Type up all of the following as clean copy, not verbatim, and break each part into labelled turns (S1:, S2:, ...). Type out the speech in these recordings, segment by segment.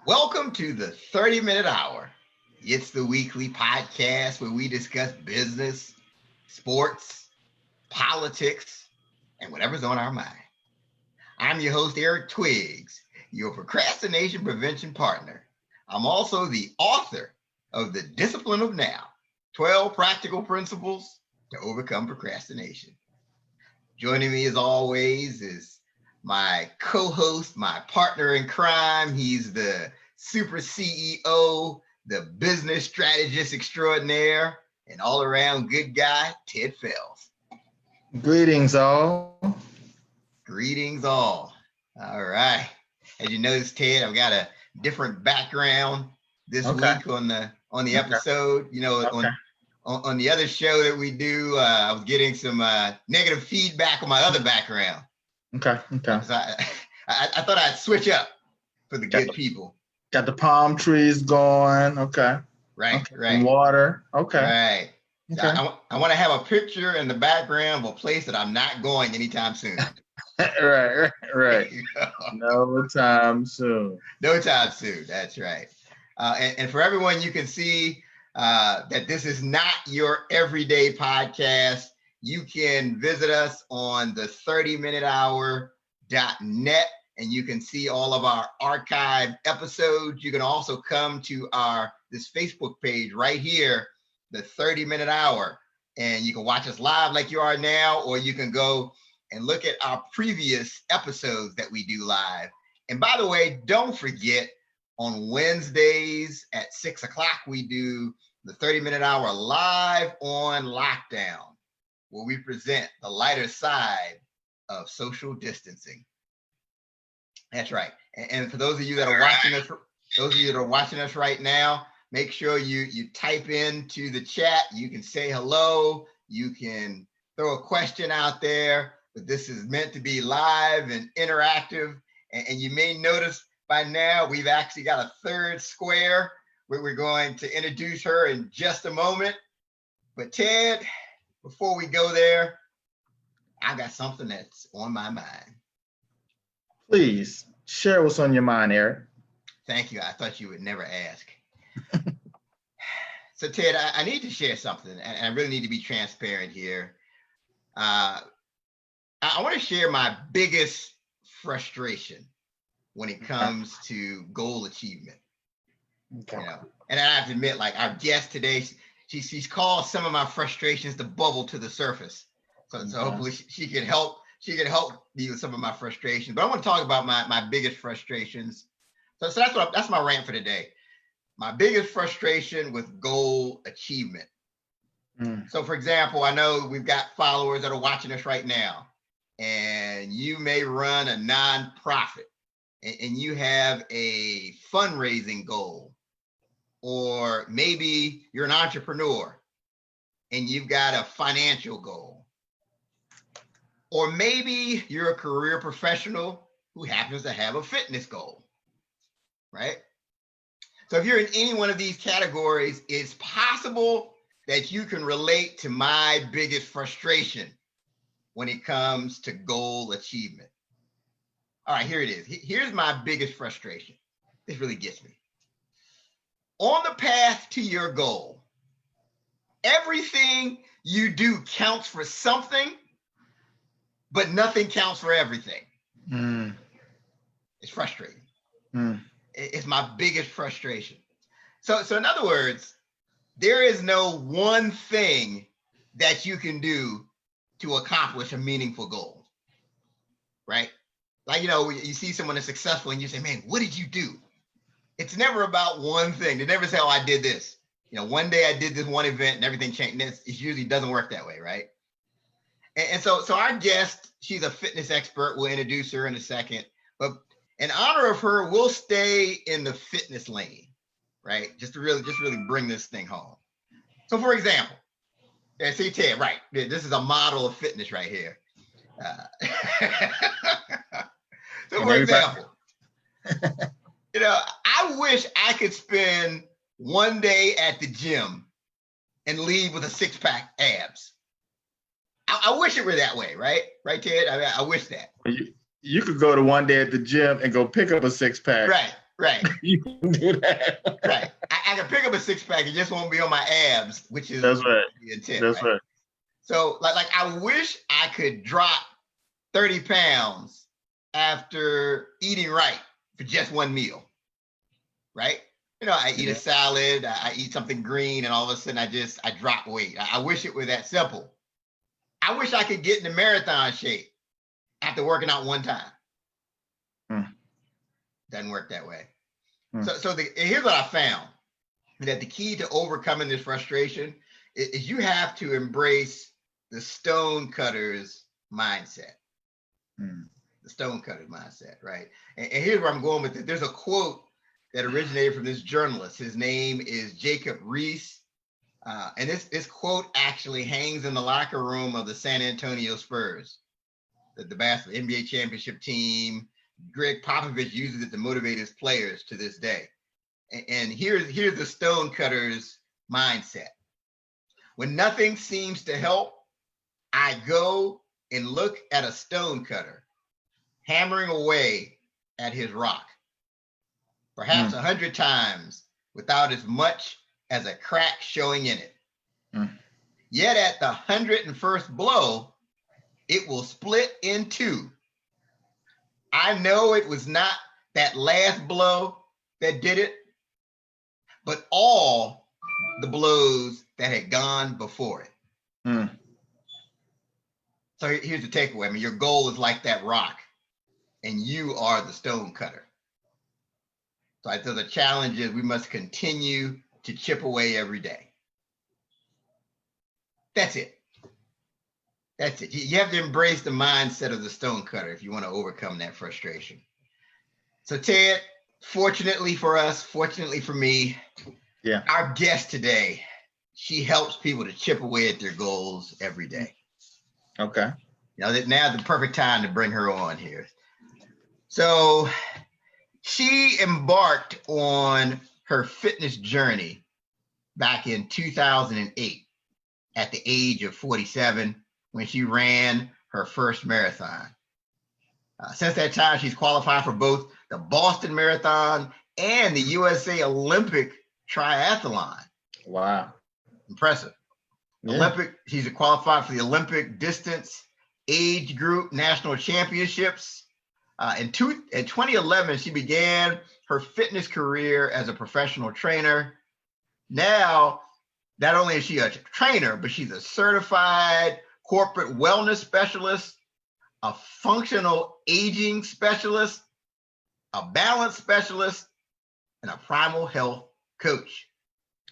S1: Welcome to the 30-Minute Hour. It's the weekly podcast where we discuss business, sports, politics, and whatever's on our mind. I'm your host, Eric Twiggs, your procrastination prevention partner. I'm also the author of The Discipline of Now, 12 Practical Principles to Overcome Procrastination. Joining me as always is my co-host, my partner in crime. He's the super CEO, the business strategist extraordinaire, and all-around good guy, Ted Fells.
S2: Greetings, all.
S1: Greetings, all. All right. As you notice, Ted, I've got a different background this week on the episode. You know, on the other show that we do, I was getting some negative feedback on my other background.
S2: Okay.
S1: So I thought I'd switch up for the good people.
S2: Got the palm trees going. Okay.
S1: Right.
S2: And water. Okay.
S1: Right.
S2: Okay.
S1: So I want to have a picture in the background of a place that I'm not going anytime soon.
S2: Right. No time soon.
S1: No time soon. That's right. And for everyone, you can see that this is not your everyday podcast. You can visit us on the 30minutehour.net and you can see all of our archived episodes. You can also come to this Facebook page right here, the 30-Minute Hour, and you can watch us live like you are now, or you can go and look at our previous episodes that we do live. And by the way, don't forget, on Wednesdays at 6 o'clock, we do the 30-Minute Hour live on lockdown, where we present the lighter side of social distancing. That's right. And for those of you that are watching us right now, make sure you type into the chat. You can say hello. You can throw a question out there. But this is meant to be live and interactive. And you may notice by now we've actually got a third square where we're going to introduce her in just a moment. But Ted, before we go there, I got something that's on my mind.
S2: Please share what's on your mind, Eric.
S1: Thank you. I thought you would never ask. So Ted, I need to share something, and I really need to be transparent here. I want to share my biggest frustration when it comes to goal achievement.
S2: Okay.
S1: You know, and I have to admit, like our guest today, she's called some of my frustrations to bubble to the surface. So hopefully she can help me with some of my frustrations. But I want to talk about my biggest frustrations. So that's my rant for today. My biggest frustration with goal achievement. So for example, I know we've got followers that are watching us right now, and you may run a nonprofit and you have a fundraising goal, or maybe you're an entrepreneur and you've got a financial goal, or maybe you're a career professional who happens to have a fitness goal, right? So if you're in any one of these categories, it's possible that you can relate to my biggest frustration when it comes to goal achievement. All right, here it is. Here's my biggest frustration. This really gets me. On the path to your goal, everything you do counts for something, but nothing counts for everything. It's frustrating. It's my biggest frustration. So in other words, there is no one thing that you can do to accomplish a meaningful goal, right? Like, you know, you see someone that's successful and you say, man, what did you do? It's never about one thing. They never say, oh, I did this. You know, one day I did this one event and everything changed. It usually doesn't work that way, right? And so our guest, she's a fitness expert. We'll introduce her in a second. But in honor of her, we'll stay in the fitness lane, right? Just to really bring this thing home. So for example, see Ted, right? This is a model of fitness right here. So for example, you know, I wish I could spend one day at the gym and leave with a six-pack abs. I wish it were that way, right? Right, Ted? I wish that.
S2: You could go to one day at the gym and go pick up a six-pack.
S1: Right. Right.
S2: You can do that.
S1: Right. I can pick up a six pack. It just won't be on my abs, which is
S2: That's right.
S1: the intent.
S2: That's right.
S1: So like I wish I could drop 30 pounds after eating right for just one meal. Right. You know, I eat a salad, I eat something green, and all of a sudden I drop weight. I wish it were that simple. I wish I could get into marathon shape after working out one time. Doesn't work that way. So here's what I found, that the key to overcoming this frustration is you have to embrace the stone-cutter's mindset. The stone-cutter mindset, right? And here's where I'm going with it. There's a quote that originated from this journalist. His name is Jacob Riis. And this quote actually hangs in the locker room of the San Antonio Spurs, the basketball NBA championship team. Greg Popovich uses it to motivate his players to this day. And here's the stonecutter's mindset. When nothing seems to help, I go and look at a stonecutter hammering away at his rock, perhaps 100 times without as much as a crack showing in it. Yet at the 101st blow, it will split in two. I know it was not that last blow that did it, but all the blows that had gone before it. So here's the takeaway. I mean, your goal is like that rock, and you are the stone cutter. So the challenge is we must continue to chip away every day. That's it. That's it. You have to embrace the mindset of the stone cutter if you want to overcome that frustration. So Ted, fortunately for us, fortunately for me, our guest today, she helps people to chip away at their goals every day.
S2: Okay.
S1: Now's the perfect time to bring her on here. So she embarked on her fitness journey back in 2008 at the age of 47 when she ran her first marathon. Since that time, she's qualified for both the Boston Marathon and the USA Olympic Triathlon.
S2: Wow.
S1: Impressive. Yeah. She's qualified for the Olympic distance age group national championships. In 2011, she began her fitness career as a professional trainer. Now, not only is she a trainer, but she's a certified corporate wellness specialist, a functional aging specialist, a balance specialist, and a primal health coach.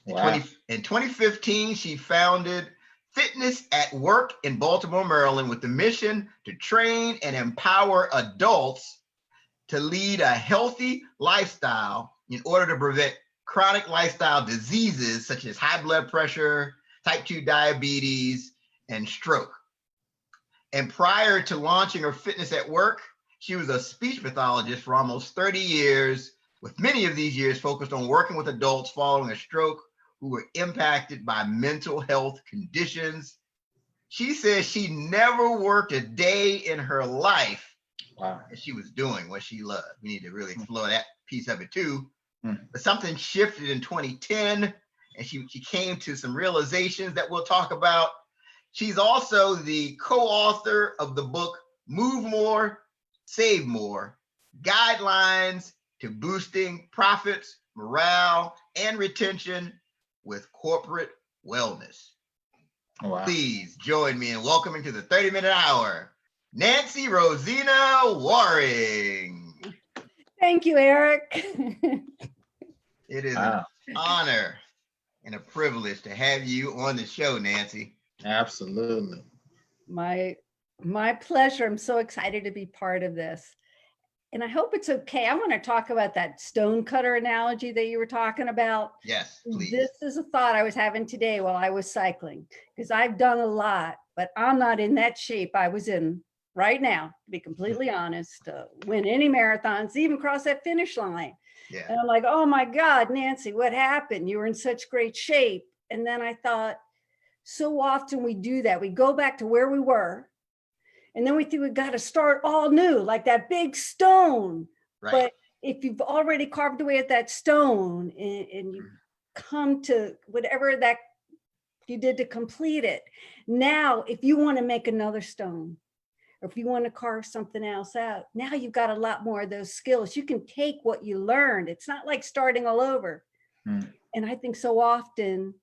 S1: Wow. In 2015, she founded Fitness at Work in Baltimore, Maryland, with the mission to train and empower adults to lead a healthy lifestyle in order to prevent chronic lifestyle diseases such as high blood pressure, type 2 diabetes, and stroke. And prior to launching her Fitness at Work, she was a speech pathologist for almost 30 years, with many of these years focused on working with adults following a stroke who were impacted by mental health conditions. She says she never worked a day in her life and she was doing what she loved. We need to really explore that piece of it too. But something shifted in 2010 and she came to some realizations that we'll talk about. She's also the co-author of the book, Move More, Save More, Guidelines to Boosting Profits, Morale, and Retention with Corporate Wellness. Wow. Please join me in welcoming to the 30-minute hour, Nancy Rosina Waring.
S3: Thank you, Eric.
S1: It is an honor and a privilege to have you on the show, Nancy.
S2: Absolutely.
S3: My pleasure. I'm so excited to be part of this. And I hope it's okay. I want to talk about that stonecutter analogy that you were talking about.
S1: Yes, please.
S3: This is a thought I was having today while I was cycling, because I've done a lot, but I'm not in that shape I was in right now, to be completely honest, to win any marathons, even cross that finish line.
S1: Yeah.
S3: And I'm like, oh my God, Nancy, what happened? You were in such great shape. And then I thought, so often we do that. We go back to where we were, and then we think we got to start all new, like that big stone.
S1: Right.
S3: But if you've already carved away at that stone and you come to whatever that you did to complete it, now if you want to make another stone, or if you want to carve something else out, now you've got a lot more of those skills. You can take what you learned. It's not like starting all over.
S2: Mm.
S3: And I think so often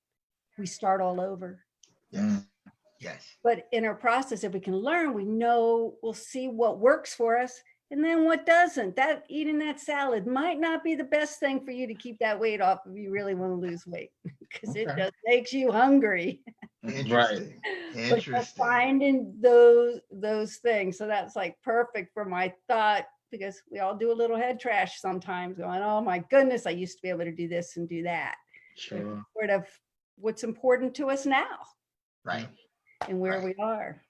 S3: we start all over.
S1: Yes. Yes.
S3: But in our process, if we can learn, we know, we'll see what works for us and then what doesn't. That eating that salad might not be the best thing for you to keep that weight off if you really want to lose weight, because it
S2: Okay.
S3: just makes you hungry.
S2: Right.
S1: Interesting.
S3: But
S1: Interesting.
S3: finding those things. So that's like perfect for my thought, because we all do a little head trash sometimes, going, oh my goodness, I used to be able to do this and do that.
S2: Sure.
S3: Sort of what's important to us now
S1: Right.
S3: and where
S1: Right.
S3: we are.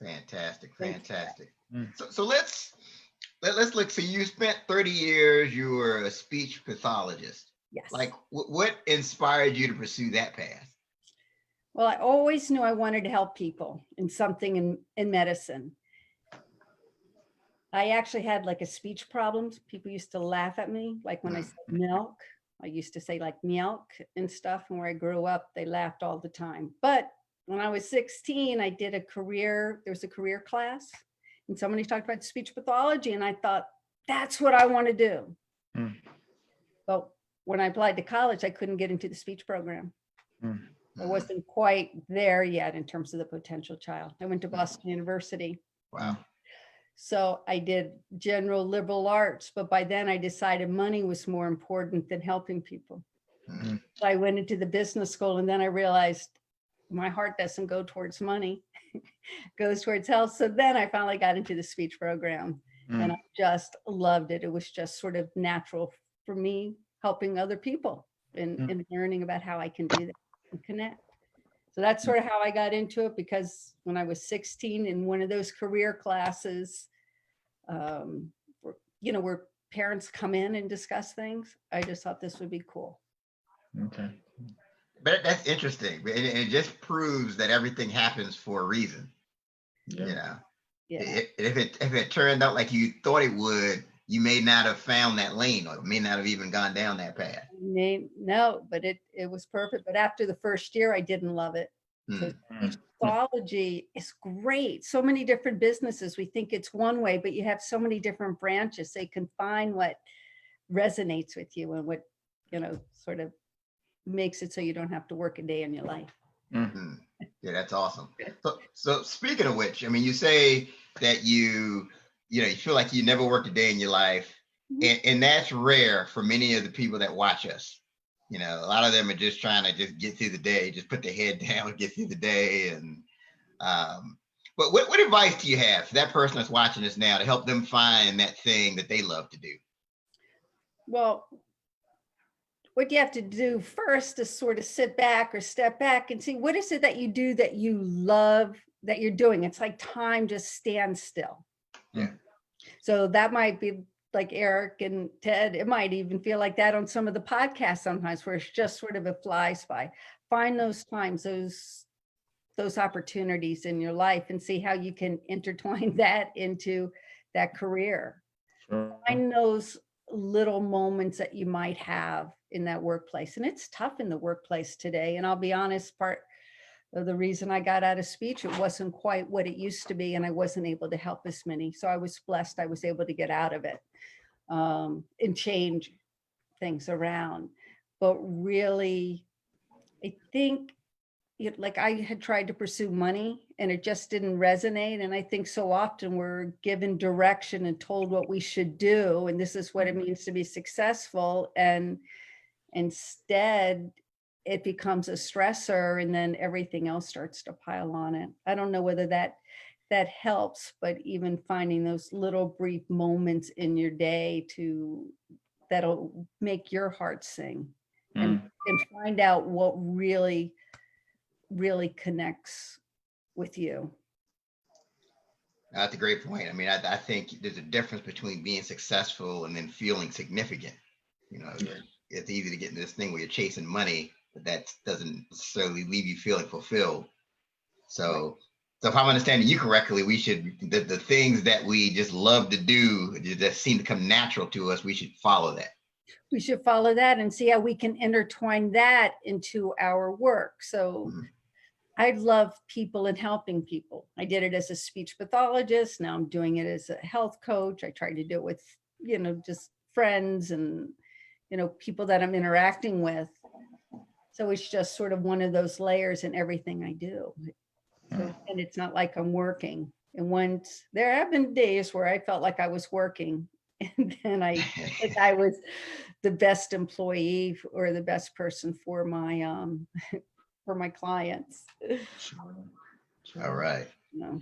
S1: Fantastic.
S3: Thank you.
S1: Fantastic.
S2: Mm.
S1: So let's look. So you spent 30 years, you were a speech pathologist.
S3: Yes.
S1: Like what inspired you to pursue that path?
S3: Well, I always knew I wanted to help people in something in medicine. I actually had like a speech problems. People used to laugh at me, like when I said milk. I used to say like milk and stuff. And where I grew up, they laughed all the time. But when I was 16, I did there was a career class, and somebody talked about speech pathology, and I thought, that's what I want to do.
S2: Mm.
S3: But when I applied to college, I couldn't get into the speech program.
S2: Mm.
S3: I wasn't quite there yet in terms of the potential child. I went to Boston University.
S1: Wow.
S3: So I did general liberal arts, but by then I decided money was more important than helping people.
S1: Mhm.
S3: So I went into the business school, and then I realized my heart doesn't go towards money, it goes towards health. So then I finally got into the speech program, and I just loved it. It was just sort of natural for me, helping other people and learning about how I can do that and connect. So that's sort of how I got into it, because when I was 16 in one of those career classes, where parents come in and discuss things, I just thought this would be cool.
S2: Okay.
S1: But that's interesting. And it just proves that everything happens for a reason.
S2: Yeah.
S1: You know,
S3: Yeah.
S1: if it turned out like you thought it would, you may not have found that lane, or may not have even gone down that path.
S3: No, but it was perfect. But after the first year, I didn't love it. So speech pathology is great. So many different businesses. We think it's one way, but you have so many different branches. So you can find what resonates with you and what, sort of makes it so you don't have to work a day in your life.
S1: Mhm. Yeah, that's awesome. So speaking of which, I mean, you say that you feel like you never worked a day in your life, and that's rare for many of the people that watch us. A lot of them are just trying to just get through the day, just put their head down, get through the day. And but what advice do you have for that person that's watching us now to help them find that thing that they love to do?
S3: Well, what you have to do first is sort of sit back or step back and see, what is it that you do that you love that you're doing? It's like time just stands still.
S1: Yeah.
S3: So that might be like Eric and Ted. It might even feel like that on some of the podcasts sometimes, where it's just sort of a flies by. Find those times, those opportunities in your life, and see how you can intertwine that into that career.
S2: Sure.
S3: Find those little moments that you might have in that workplace. And it's tough in the workplace today. And I'll be honest, part of the reason I got out of speech, it wasn't quite what it used to be, and I wasn't able to help as many. So I was blessed I was able to get out of it and change things around. But really, I think like I had tried to pursue money and it just didn't resonate. And I think so often we're given direction and told what we should do, and this is what it means to be successful. And instead it becomes a stressor, and then everything else starts to pile on it. I don't know whether that helps, but even finding those little brief moments in your day that'll make your heart sing and find out what really connects with you.
S1: That's a great point. I mean, I think there's a difference between being successful and then feeling significant. It's easy to get in this thing where you're chasing money, but that doesn't necessarily leave you feeling fulfilled. So So if I'm understanding you correctly, we should, the things that we just love to do that seem to come natural to us, we should follow that.
S3: We should follow that and see how we can intertwine that into our work. So
S1: Mhm.
S3: I love people and helping people. I did it as a speech pathologist. Now I'm doing it as a health coach. I try to do it with, just friends and, people that I'm interacting with. So it's just sort of one of those layers in everything I do. So, and it's not like I'm working. And once there have been days where I felt like I was working, and then I think I was the best employee or the best person for my clients.
S1: All right.
S3: No.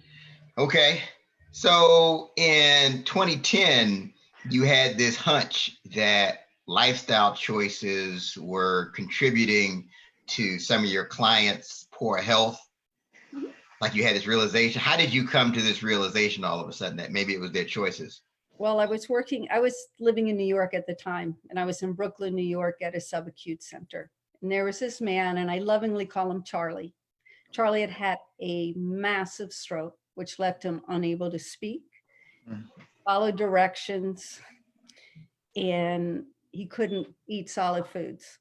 S1: Okay. So in 2010, you had this hunch that lifestyle choices were contributing to some of your clients' poor health. Like you had this realization. How did you come to this realization all of a sudden that maybe it was their choices?
S3: Well, I was living in New York at the time, and I was in Brooklyn, New York at a subacute center. And there was this man, and I lovingly call him Charlie. Charlie had a massive stroke, which left him unable to speak, follow directions, and he couldn't eat solid foods,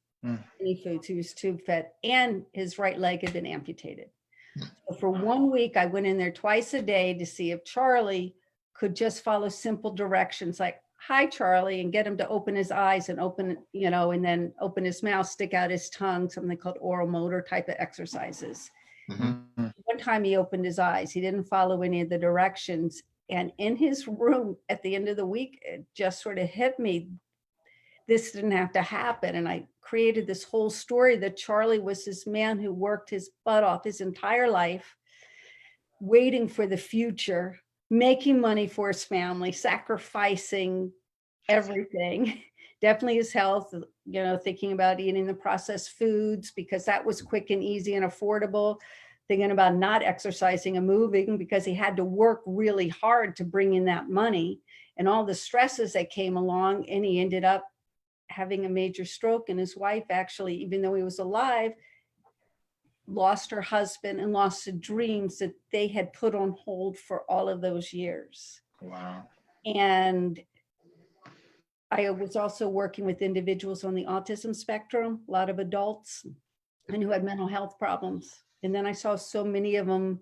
S3: any foods. He was tube fed, and his right leg had been amputated. So for 1 week, I went in there twice a day to see if Charlie could just follow simple directions like, hi, Charlie, and get him to open his eyes and and then open his mouth, stick out his tongue, something called oral motor type of exercises.
S1: Mm-hmm.
S3: One time he opened his eyes, he didn't follow any of the directions. And in his room at the end of the week, it just sort of hit me. This didn't have to happen. And I created this whole story that Charlie was this man who worked his butt off his entire life, waiting for the future, making money for his family, sacrificing everything, definitely his health, thinking about eating the processed foods because that was quick and easy and affordable, thinking about not exercising and moving because he had to work really hard to bring in that money and all the stresses that came along. And he ended up having a major stroke, and his wife actually, even though he was alive, lost her husband and lost the dreams that they had put on hold for all of those years.
S2: Wow.
S3: And I was also working with individuals on the autism spectrum, a lot of adults, and who had mental health problems. And then I saw so many of them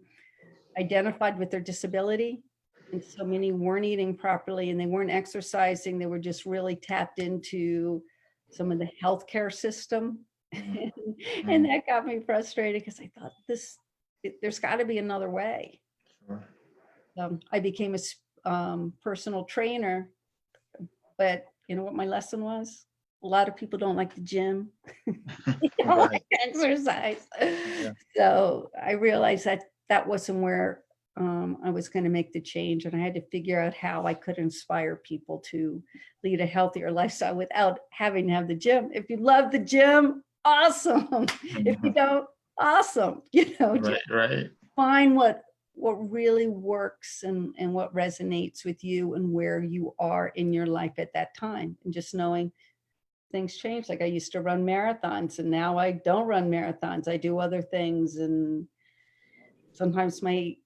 S3: identified with their disability, and so many weren't eating properly and they weren't exercising. They were just really tapped into some of the healthcare system. And that got me frustrated because I thought there's got to be another way.
S2: Sure.
S3: I became a personal trainer, but you know what my lesson was? A lot of people don't like the gym. They don't
S2: Right.
S3: like exercise.
S2: Yeah.
S3: So I realized that wasn't where I was going to make the change. And I had to figure out how I could inspire people to lead a healthier lifestyle without having to have the gym. If you love the gym, awesome. If you don't, awesome.
S2: Right, right.
S3: Find what really works and what resonates with you and where you are in your life at that time. And just knowing things change. Like I used to run marathons and now I don't run marathons. I do other things. And sometimes my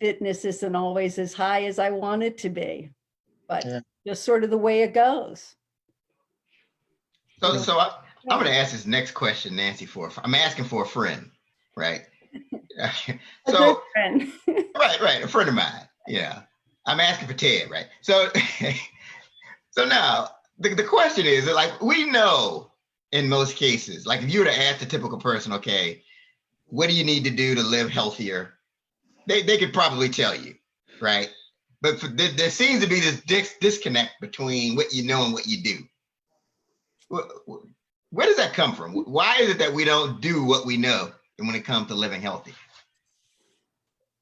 S3: fitness isn't always as high as I want it to be, but just sort of the way it goes.
S1: So I'm going to ask this next question, Nancy, I'm asking for a friend, right?
S3: A good friend.
S1: right, a friend of mine. Yeah, I'm asking for Ted, right? So, so now the question is, like, we know in most cases, like if you were to ask the typical person, okay, what do you need to do to live healthier? They could probably tell you, right? But there seems to be this disconnect between what you know and what you do. Where does that come from? Why is it that we don't do what we know when it comes to living healthy?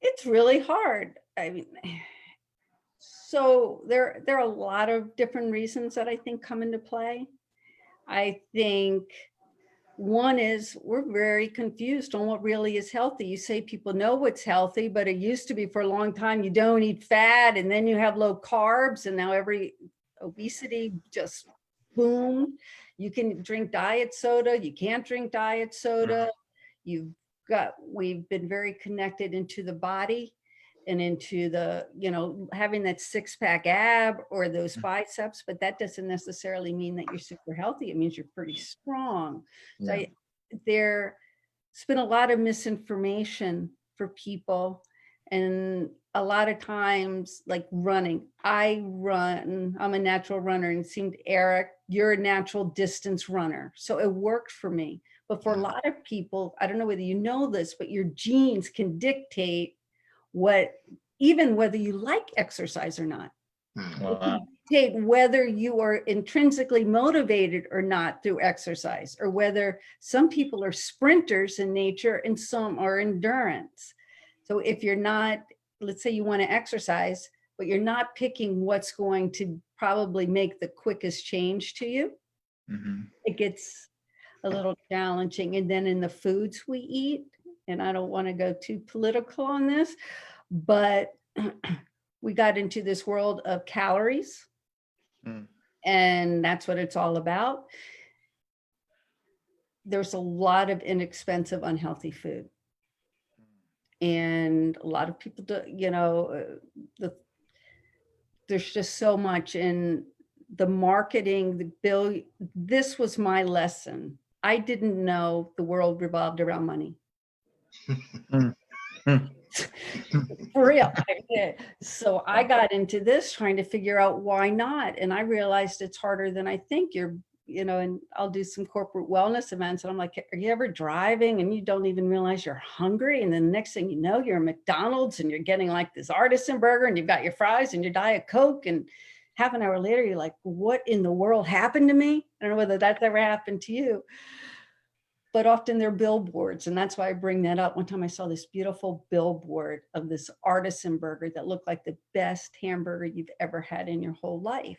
S3: It's really hard. I mean, so there are a lot of different reasons that I think come into play. I think one is we're very confused on what really is healthy. You say people know what's healthy, but it used to be for a long time, you don't eat fat and then you have low carbs, and now every obesity just boom. You can drink diet soda. You can't drink diet soda. You've we've been very connected into the body and into the, having that 6-pack ab or those biceps, but that doesn't necessarily mean that you're super healthy. It means you're pretty strong. So
S2: Yeah.
S3: there's been a lot of misinformation for people. And a lot of times, like running, I'm a natural runner, and it seemed, Eric, you're a natural distance runner. So it worked for me. But for a lot of people, I don't know whether you know this, but your genes can dictate even whether you like exercise or not.
S2: Wow.
S3: Dictate whether you are intrinsically motivated or not through exercise, or whether some people are sprinters in nature and some are endurance. So if you're not, let's say you want to exercise, but you're not picking what's going to probably make the quickest change to you, it gets a little challenging. And then in the foods we eat, and I don't want to go too political on this, but we got into this world of calories, and that's what it's all about. There's a lot of inexpensive, unhealthy food. And a lot of people do, there's just so much in the marketing, the bill. This was my lesson. I didn't know the world revolved around money. For real. So I got into this trying to figure out why not. And I realized it's harder than I think. And I'll do some corporate wellness events, and I'm like, are you ever driving and you don't even realize you're hungry? And then the next thing you know, you're at McDonald's and you're getting like this artisan burger, and you've got your fries and your Diet Coke, and half an hour later, you're like, what in the world happened to me? I don't know whether that's ever happened to you. But often they're billboards. And that's why I bring that up. One time I saw this beautiful billboard of this artisan burger that looked like the best hamburger you've ever had in your whole life.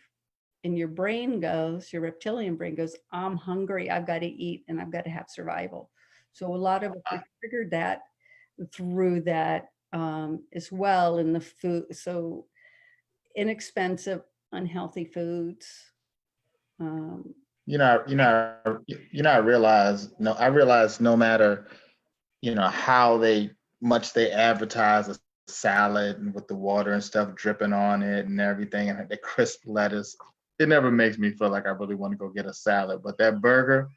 S3: And your reptilian brain goes, I'm hungry, I've got to eat, and I've got to have survival. So a lot of us triggered that through that as well in the food. So inexpensive, unhealthy foods.
S2: I realize no matter, how much they advertise a salad and with the water and stuff dripping on it and everything, and the crisp lettuce, it never makes me feel like I really want to go get a salad. But that burger,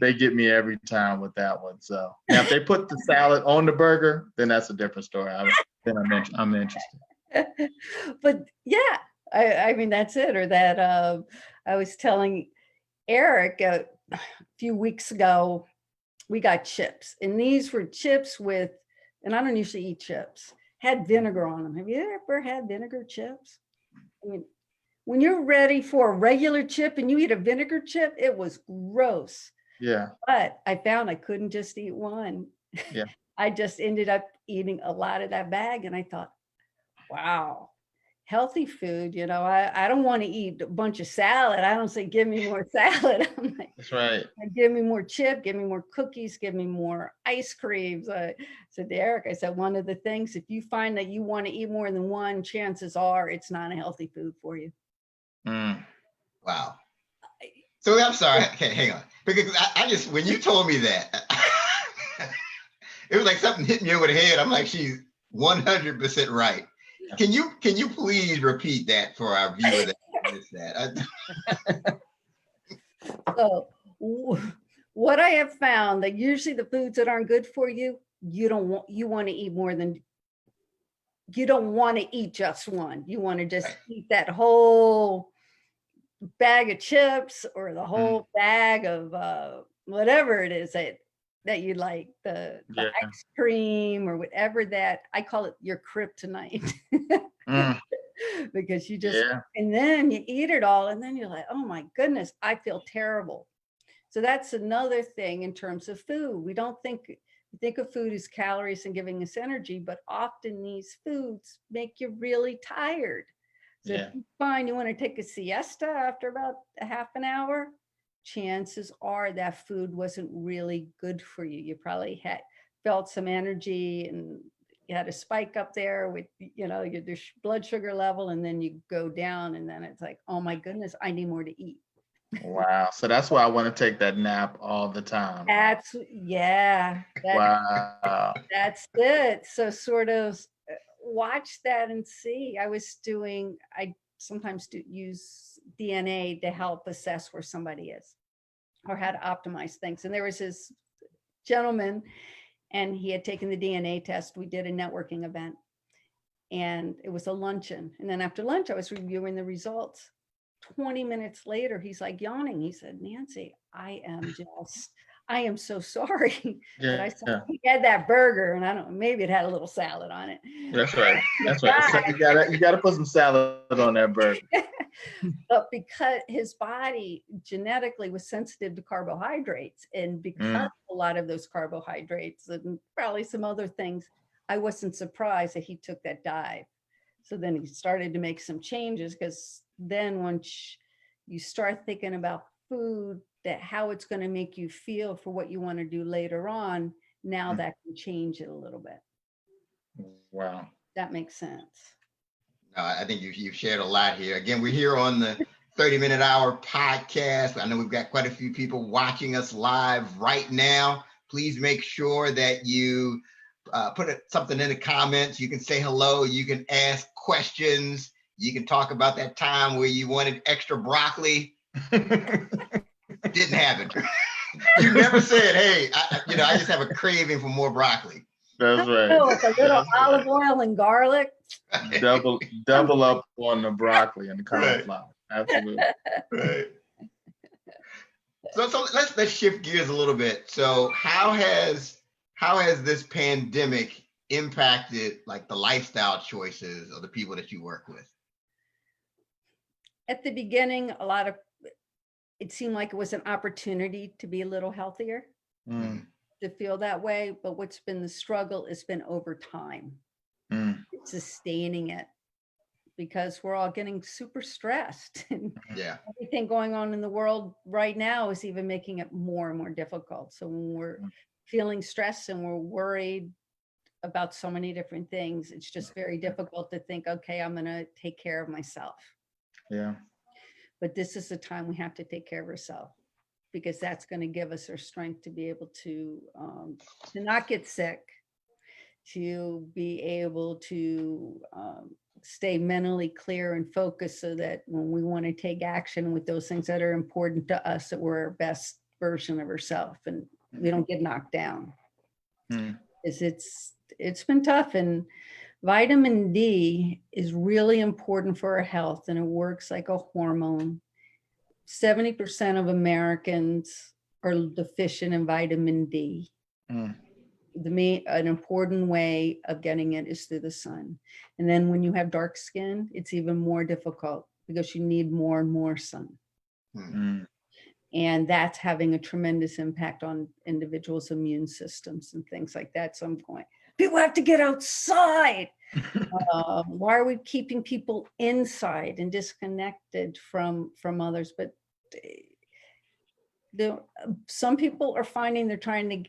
S2: they get me every time with that one. So now if they put the salad on the burger, then that's a different story. I'm interested.
S3: But yeah, I mean, that's it. Or that I was telling Eric a few weeks ago, we got chips, and these were chips with, and I don't usually eat chips, had vinegar on them. Have you ever had vinegar chips? I mean, when you're ready for a regular chip and you eat a vinegar chip, it was gross.
S2: Yeah.
S3: But I found I couldn't just eat one.
S2: Yeah.
S3: I just ended up eating a lot of that bag, and I thought, wow, healthy food. I don't want to eat a bunch of salad. I don't say, give me more salad. I'm like,
S2: that's right.
S3: Give me more chip, give me more cookies, give me more ice creams. I said to Eric, I said, one of the things, if you find that you want to eat more than one, chances are it's not a healthy food for you.
S1: Wow. So I'm sorry. Okay, hang on. Because I just, when you told me that, it was like something hit me over the head. I'm like, she's 100% right. Can you please repeat that for our viewer that missed that?
S3: So what I have found, that usually the foods that aren't good for you, you want to eat more than, you don't want to eat just one. You want to just eat that whole bag of chips or the whole bag of whatever it is that you like, the ice cream or whatever that, I call it your kryptonite. Because you just, and then you eat it all, and then you're like, oh my goodness, I feel terrible. So that's another thing in terms of food. We think of food as calories and giving us energy, but often these foods make you really tired. So if you find you want to take a siesta after about a half an hour, chances are that food wasn't really good for you. You probably felt some energy, and you had a spike up there with, your blood sugar level, and then you go down, and then it's like, oh my goodness, I need more to eat.
S2: Wow. So that's why I want to take that nap all the time.
S3: Yeah,
S2: Wow.
S3: that's it. So sort of watch that and see. I sometimes do use DNA to help assess where somebody is or how to optimize things. And there was this gentleman and he had taken the DNA test. We did a networking event and it was a luncheon. And then after lunch, I was reviewing the results. 20 minutes later, he's like yawning. He said, Nancy, I am so sorry. But I
S2: Yeah.
S3: said,
S2: Yeah.
S3: he had that burger and I don't know, maybe it had a little salad on it.
S2: That's right. That's right. So you gotta put some salad on that burger.
S3: But because his body genetically was sensitive to carbohydrates, and because a lot of those carbohydrates and probably some other things, I wasn't surprised that he took that dive. So then he started to make some changes because then once you start thinking about food, that how it's going to make you feel for what you want to do later on, now that can change it a little bit.
S2: Wow.
S3: That makes sense.
S1: I think you've shared a lot here. Again, we're here on the 30-minute hour podcast. I know we've got quite a few people watching us live right now. Please make sure that you put something in the comments. You can say hello. You can ask questions. You can talk about that time where you wanted extra broccoli. Didn't happen. You never said, hey, I just have a craving for more broccly.
S2: That's right.
S3: Oh, with a little olive oil and garlic.
S2: Double up on the broccoli and the cauliflower. Right. Absolutely.
S1: Right. So let's shift gears a little bit. So how has this pandemic impacted like the lifestyle choices of the people that you work with?
S3: At the beginning, it seemed like it was an opportunity to be a little healthier, to feel that way. But what's been the struggle has been over time, sustaining it, because we're all getting super stressed. And everything going on in the world right now is even making it more and more difficult. So when we're feeling stressed and we're worried about so many different things, it's just very difficult to think, okay, I'm going to take care of myself.
S2: Yeah.
S3: But this is the time we have to take care of ourselves, because that's going to give us our strength to be able to not get sick, to be able to stay mentally clear and focused, so that when we want to take action with those things that are important to us, that we're our best version of ourselves and we don't get knocked down. It's been tough, and vitamin D is really important for our health, and it works like a hormone. 70% of Americans are deficient in vitamin D. An important way of getting it is through the sun. And then when you have dark skin, it's even more difficult because you need more and more sun. And that's having a tremendous impact on individuals' immune systems and things like that. So I'm going, people have to get outside. Why are we keeping people inside and disconnected from others? But some people are finding they're trying to,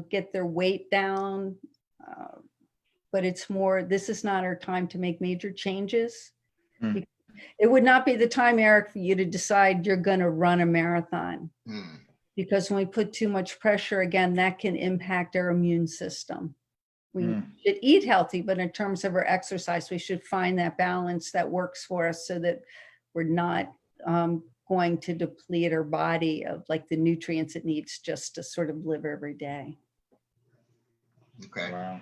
S3: get their weight down. But it's more, this is not our time to make major changes. It would not be the time, Eric, for you to decide you're going to run a marathon. Because when we put too much pressure, again, that can impact our immune system. We should eat healthy, but in terms of our exercise, we should find that balance that works for us, so that we're not going to deplete our body of like the nutrients it needs just to sort of live every day.
S1: Okay.
S2: Wow.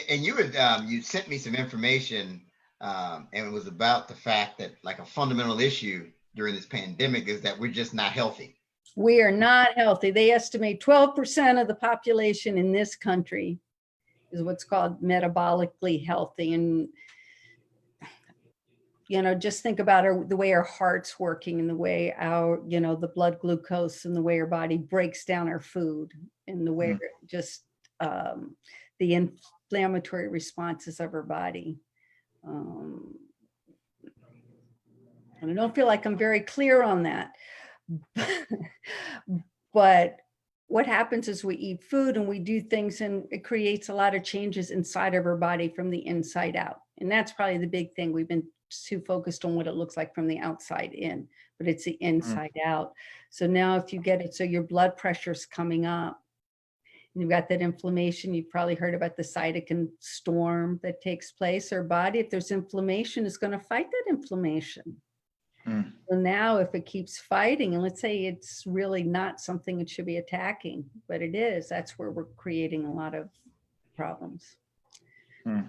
S1: And you sent me some information, and it was about the fact that like a fundamental issue during this pandemic is that we're just not healthy.
S3: We are not healthy. They estimate 12% of the population in this country is what's called metabolically healthy. And, just think about the way our heart's working, and the way our, the blood glucose, and the way our body breaks down our food, and the way just the inflammatory responses of our body. And I don't feel like I'm very clear on that. But what happens is we eat food and we do things, and it creates a lot of changes inside of our body from the inside out. And that's probably the big thing. We've been too focused on what it looks like from the outside in. but it's the inside out. So now if you get it, so your blood pressure's coming up, and you've got that inflammation, you've probably heard about the cytokine storm that takes place. Our body, if there's inflammation, is going to fight that inflammation.
S2: Mm.
S3: So now if it keeps fighting, and let's say it's really not something it should be attacking, but it is, that's where we're creating a lot of problems.
S2: Mm.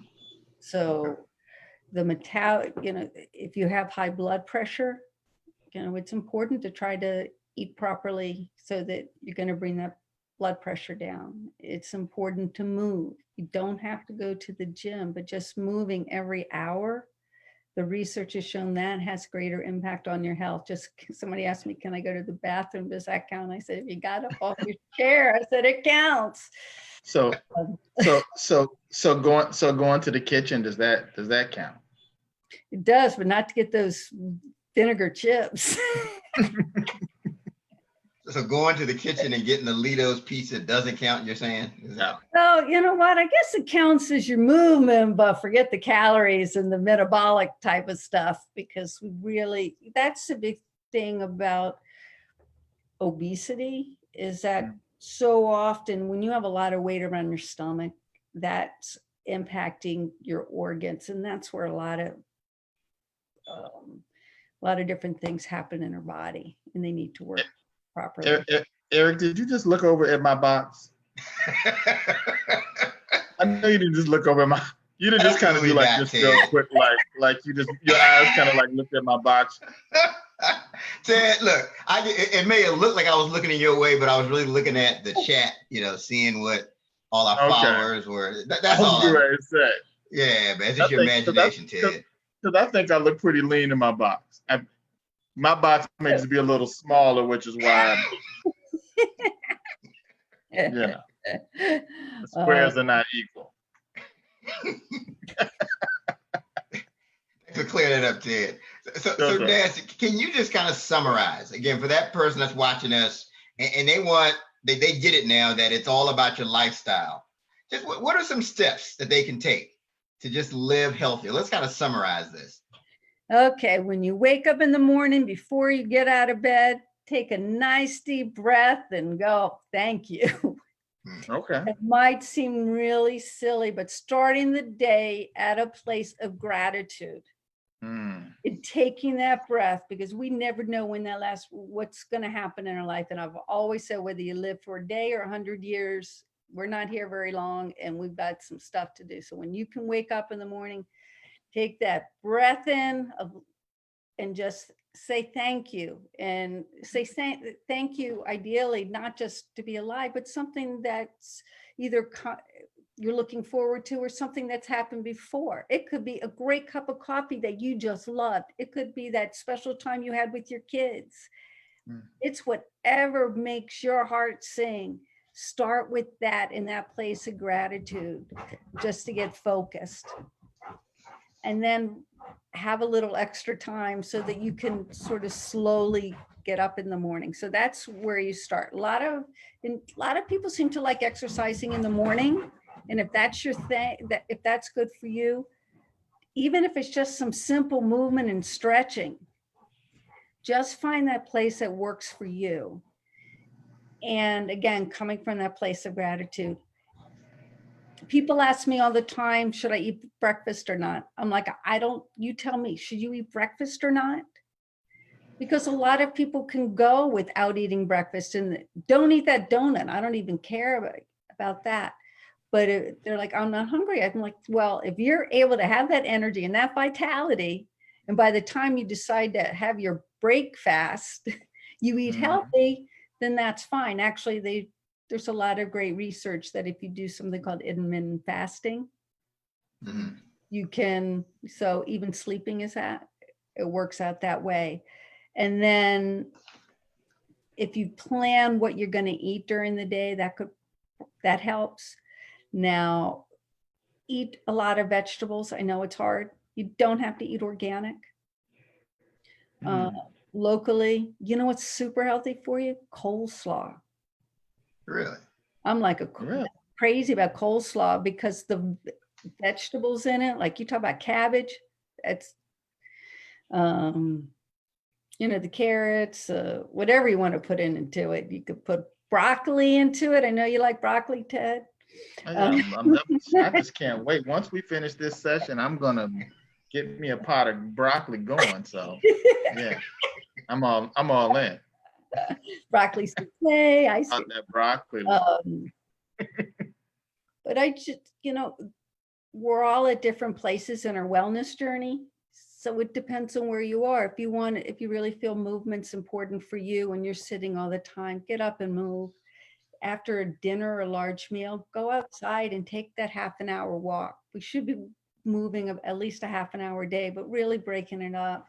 S3: So the if you have high blood pressure, it's important to try to eat properly so that you're going to bring that blood pressure down. It's important to move. You don't have to go to the gym, but just moving every hour, the research has shown that has greater impact on your health. Just somebody asked me, can I go to the bathroom? Does that count? I said, if you got up off your chair, I said, it counts.
S2: So going to the kitchen, does that count?
S3: It does, but not to get those vinegar chips.
S1: So going to the kitchen and getting the Lido's pizza doesn't count, you're saying?
S2: No.
S3: Well, you know what? I guess it counts as your movement, but forget the calories and the metabolic type of stuff, because that's the big thing about obesity, is that so often when you have a lot of weight around your stomach, that's impacting your organs. And that's where a lot of different things happen in our body, and they need to work properly.
S2: Eric, did you just look over at my box? I know you didn't just look over you didn't just kind of do like this real quick, like you just, your eyes kind of like looked at my box.
S1: Ted, look, it may have looked like I was looking in your way, but I was really looking at the chat, seeing what all our followers were. That's all. Yeah, man, it's just your imagination, Ted.
S2: Because I think I look pretty lean in my box. My box may just be a little smaller, which is why the squares are not equal.
S1: Thanks for clearing that up, Ted. So Nancy, can you just kind of summarize again for that person that's watching us, and they get it now that it's all about your lifestyle. Just what are some steps that they can take to just live healthy? Let's kind of summarize this.
S3: Okay, when you wake up in the morning, before you get out of bed, take a nice deep breath and go, thank you.
S2: Okay.
S3: It might seem really silly, but starting the day at a place of gratitude. And taking that breath, because we never know when what's going to happen in our life. And I've always said, whether you live for a day or 100 years, we're not here very long, and we've got some stuff to do. So when you can wake up in the morning, take that breath in and just say thank you, and say thank you, ideally, not just to be alive, but something that's either you're looking forward to or something that's happened before. It could be a great cup of coffee that you just loved. It could be that special time you had with your kids. It's whatever makes your heart sing. Start with that in that place of gratitude, just to get focused. And then have a little extra time so that you can sort of slowly get up in the morning. So that's where you start. A lot of people seem to like exercising in the morning. And if that's your thing, if that's good for you, even if it's just some simple movement and stretching, just find that place that works for you. And again, coming from that place of gratitude. People ask me all the time, should I eat breakfast or not? I'm like, you tell me, should you eat breakfast or not? Because a lot of people can go without eating breakfast and don't eat that donut. I don't even care about that. But they're like, I'm not hungry. I'm like, well, if you're able to have that energy and that vitality, and by the time you decide to have your break fast, you eat healthy, then that's fine. Actually, there's a lot of great research that if you do something called intermittent fasting, you can, so even sleeping it works out that way. And then if you plan what you're going to eat during the day, that helps. Now, eat a lot of vegetables. I know it's hard. You don't have to eat organic. Locally, you know what's super healthy for you? Coleslaw.
S1: Really?
S3: I'm like crazy about coleslaw because the vegetables in it, like you talk about cabbage, that's the carrots, whatever you want to put into it. You could put broccoli into it. I know you like broccoli, Ted.
S2: I just can't wait. Once we finish this session, I'm gonna get me a pot of broccoli going. So yeah, I'm all in.
S3: Broccoli souffle, I see.
S2: On that broccoli.
S3: But I just, we're all at different places in our wellness journey. So it depends on where you are. If you really feel movement's important for you and you're sitting all the time, get up and move. After a dinner or a large meal, go outside and take that half an hour walk. We should be moving at least a half an hour a day, but really breaking it up.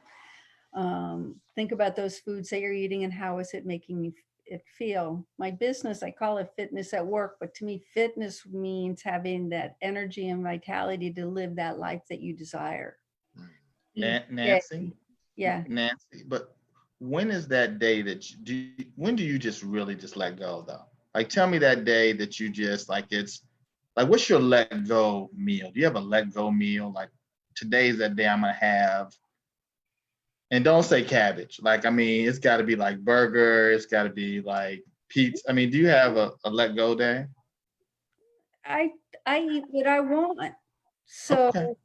S3: Think about those foods that you're eating and how is it making it feel. My business, I call it fitness at work, but to me, fitness means having that energy and vitality to live that life that you desire.
S2: Nancy,
S3: Yeah.
S2: Nancy, but when is that day that when do you just really just let go though? Like, tell me that day that you just it's like, what's your let go meal? Do you have a let go meal? Like, today's that day I'm gonna have, and don't say cabbage. Like, I mean, it's got to be like burger. It's got to be like pizza. I mean, do you have a let go day?
S3: I eat what I want. So,
S2: Okay.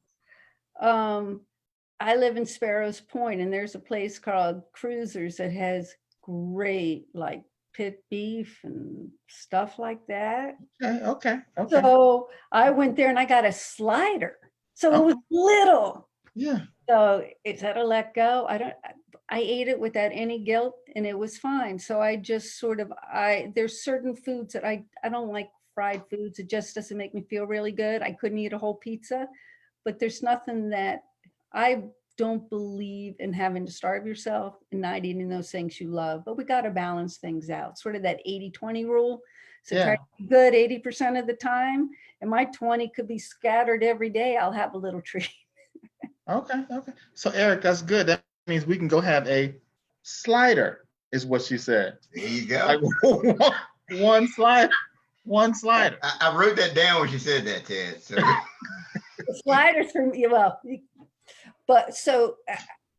S3: I live in Sparrows Point, and there's a place called Cruisers that has great like pit beef and stuff like that.
S2: Okay.
S3: So I went there and I got a slider. So it was little.
S2: Yeah.
S3: So is that a let go? I ate it without any guilt and it was fine. So I just there's certain foods that I don't like fried foods. It just doesn't make me feel really good. I couldn't eat a whole pizza, but there's nothing that I don't believe in having to starve yourself and not eating those things you love, but we got to balance things out. Sort of that 80-20 rule. So try to be good 80% of the time. And my 20 could be scattered every day. I'll have a little treat.
S2: Okay. So Eric, that's good. That means we can go have a slider, is what she said.
S1: There you go.
S2: Like one slider.
S1: I wrote that down when she said that, Ted. So
S3: Sliders for me, but so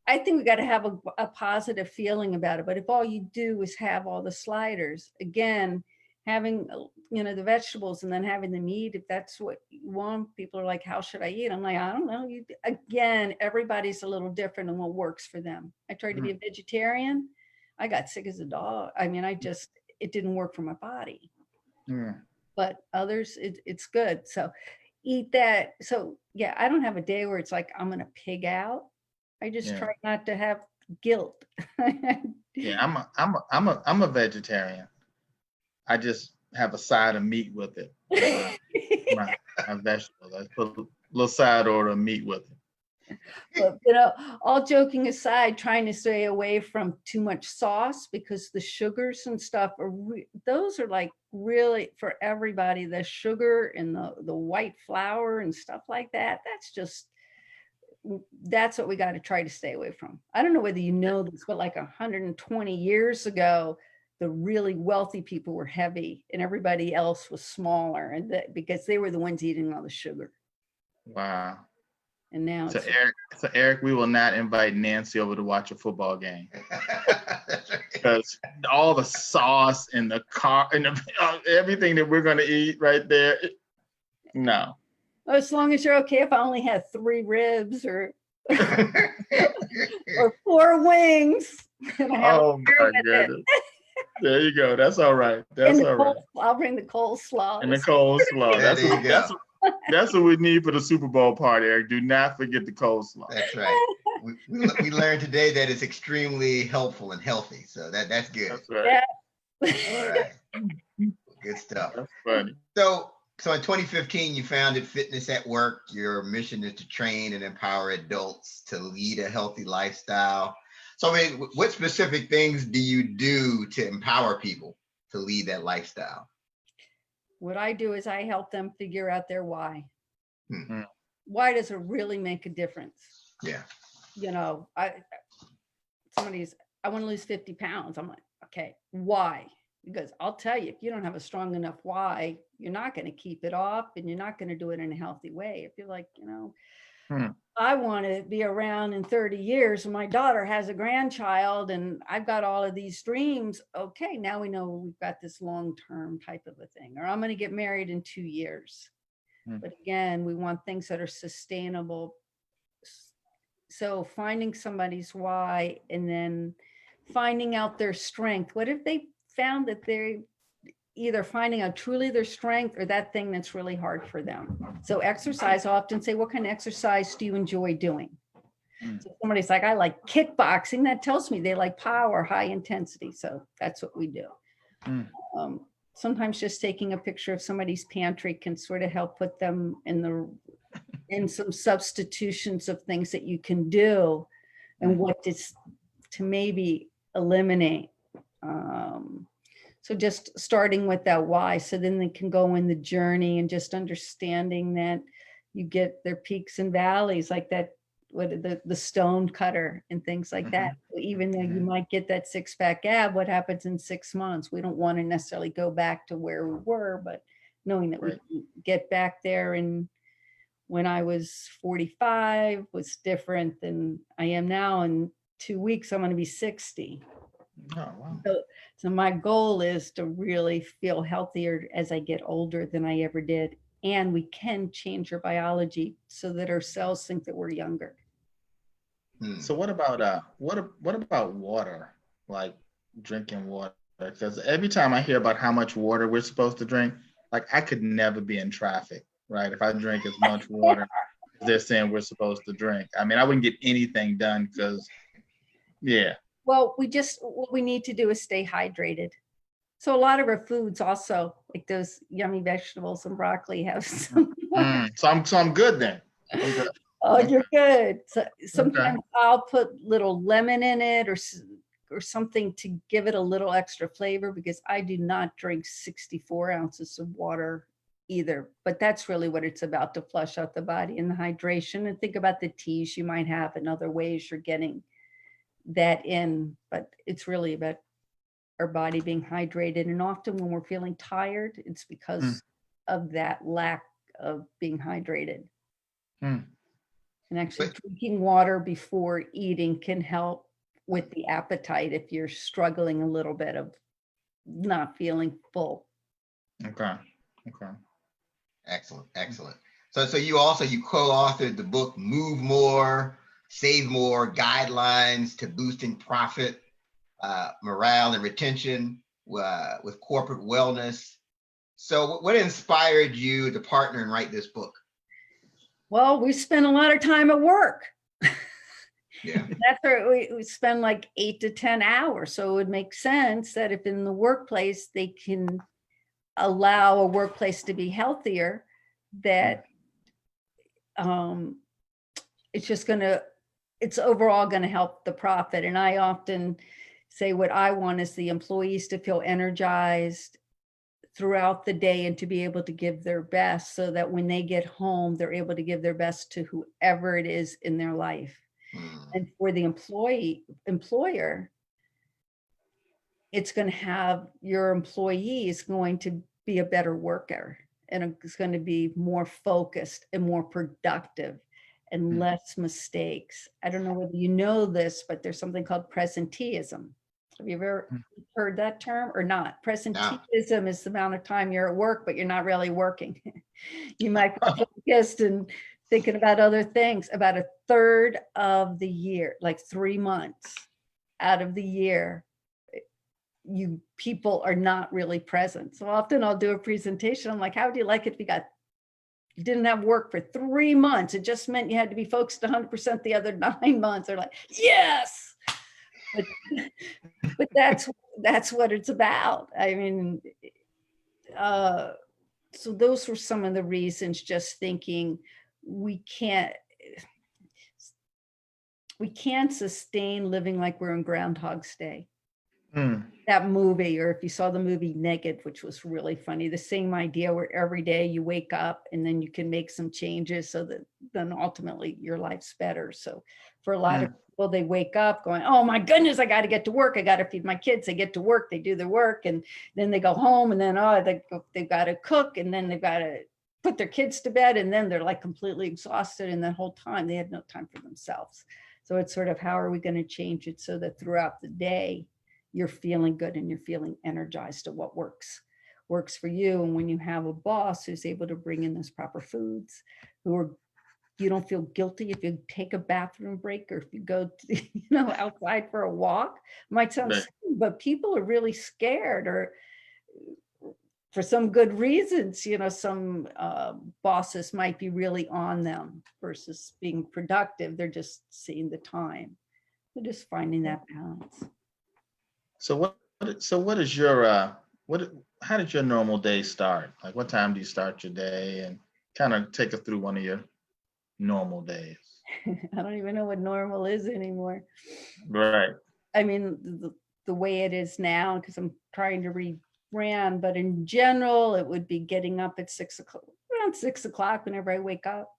S3: I think we got to have a positive feeling about it. But if all you do is have all the sliders, again, having the vegetables and then having the meat, if that's what you want, people are like, how should I eat? I'm like, I don't know. Again, everybody's a little different and what works for them. I tried to be a vegetarian. I got sick as a dog. I mean, it didn't work for my body. But others, it's good. So eat that. So yeah, I don't have a day where it's like I'm gonna pig out. I just try not to have guilt.
S2: Yeah, I'm a vegetarian. I just have a side of meat with it. My vegetables. I put a little side order of meat with it.
S3: But all joking aside, trying to stay away from too much sauce because the sugars and stuff those are like really for everybody. The sugar and the white flour and stuff like that. That's what we got to try to stay away from. I don't know whether you know this, but like 120 years ago, the really wealthy people were heavy and everybody else was smaller, and because they were the ones eating all the sugar.
S2: Wow.
S3: And now
S2: so Eric, we will not invite Nancy over to watch a football game because all the sauce and the everything that we're going to eat right there. No.
S3: As long as you're okay if I only had 3 ribs or 4 wings.
S2: Oh my goodness. There you go. That's all right.
S3: I'll bring the coleslaw.
S2: And the coleslaw. That's what we need for the Super Bowl party, Eric. Do not forget the coleslaw.
S1: That's right. We learned today that it's extremely helpful and healthy. So that's good.
S2: That's right.
S3: Yeah.
S1: All right. Good stuff.
S2: That's funny.
S1: So in 2015, you founded Fitness at Work. Your mission is to train and empower adults to lead a healthy lifestyle. So, I mean, what specific things do you do to empower people to lead that lifestyle?
S3: What I do is I help them figure out their why.
S1: Mm-hmm.
S3: Why does it really make a difference?
S1: Yeah.
S3: I want to lose 50 pounds. I'm like, okay, why? Because I'll tell you, if you don't have a strong enough why, you're not going to keep it off and you're not going to do it in a healthy way. If you're like, I want to be around in 30 years and my daughter has a grandchild and I've got all of these dreams. Okay, now we know we've got this long-term type of a thing, or I'm going to get married in 2 years.
S2: Mm.
S3: But again, we want things that are sustainable. So finding somebody's why and then finding out their strength. What if they found that they're either finding out truly their strength or that thing that's really hard for them? So exercise, I often say, what kind of exercise do you enjoy doing?
S2: Mm.
S3: So somebody's like, I like kickboxing. That tells me they like power, high intensity. So that's what we do.
S2: Mm.
S3: Sometimes just taking a picture of somebody's pantry can sort of help put them in some substitutions of things that you can do and what to maybe eliminate. So just starting with that why, so then they can go in the journey and just understanding that you get their peaks and valleys, like that, the stone cutter and things like that. Even though you might get that six-pack ab, what happens in 6 months? We don't want to necessarily go back to where we were, but knowing that we can get back there. And when I was 45 was different than I am now. In 2 weeks, I'm going to be 60.
S2: Oh, wow.
S3: So my goal is to really feel healthier as I get older than I ever did. And we can change our biology so that our cells think that we're younger.
S2: So what about what about water? Like drinking water? Because every time I hear about how much water we're supposed to drink, like I could never be in traffic, right? If I drink as much water as they're saying we're supposed to drink. I mean, I wouldn't get anything done because, yeah.
S3: Well, what we need to do is stay hydrated. So a lot of our foods also, like those yummy vegetables and broccoli, have some water.
S2: So I'm good then. I'm good.
S3: Oh, you're good. So
S2: Okay.
S3: sometimes I'll put little lemon in it or something to give it a little extra flavor, because I do not drink 64 ounces of water either. But that's really what it's about, to flush out the body and the hydration. And think about the teas you might have and other ways you're getting that in. But it's really about our body being hydrated. And often when we're feeling tired, it's because of that lack of being hydrated. And actually drinking water before eating can help with the appetite if you're struggling a little bit of not feeling full.
S2: Okay.
S1: Excellent. So you co-authored the book Move More, Save More: Guidelines to Boosting Profit, Morale and Retention with Corporate Wellness. So what inspired you to partner and write this book?
S3: Well, we spend a lot of time at work.
S1: Yeah.
S3: That's where we spend like 8 to 10 hours. So it would make sense that if in the workplace they can allow a workplace to be healthier, that it's overall going to help the profit. And I often say what I want is the employees to feel energized throughout the day and to be able to give their best, so that when they get home, they're able to give their best to whoever it is in their life. And for the employer, it's going to have your employees going to be a better worker, and it's going to be more focused and more productive and less mistakes. I don't know whether you know this, but there's something called presenteeism. Have you ever heard that term or not? Presenteeism is the amount of time you're at work, but you're not really working. You might be focused and thinking about other things. About a third of the year, like 3 months out of the year, people are not really present. So often I'll do a presentation. I'm like, how would you like it if you didn't have work for 3 months? It just meant you had to be focused 100% the other 9 months. They're like, yes. But that's what it's about. I mean, so those were some of the reasons, just thinking we can't sustain living like we're in Groundhog's Day. That movie, or if you saw the movie Naked, which was really funny, the same idea where every day you wake up and then you can make some changes so that then ultimately your life's better. So for a lot of people, they wake up going, oh my goodness, I got to get to work. I got to feed my kids. They get to work, they do their work, and then they go home, and then they've got to cook, and then they've got to put their kids to bed, and then they're like completely exhausted, and that whole time they had no time for themselves. So it's sort of, how are we going to change it so that throughout the day you're feeling good and you're feeling energized to what works for you. And when you have a boss who's able to bring in those proper foods, you don't feel guilty if you take a bathroom break, or if you go to, outside for a walk. Might sound
S2: Right.
S3: silly, but people are really scared, or for some good reasons. Some bosses might be really on them versus being productive. They're just seeing the time. They're just finding that balance.
S2: So what is your how did your normal day start? Like, what time do you start your day, and kind of take us through one of your normal days?
S3: I don't even know what normal is anymore.
S2: Right.
S3: I mean, the way it is now, because I'm trying to rebrand, but in general, it would be getting up at 6 o'clock, around 6 o'clock, whenever I wake up.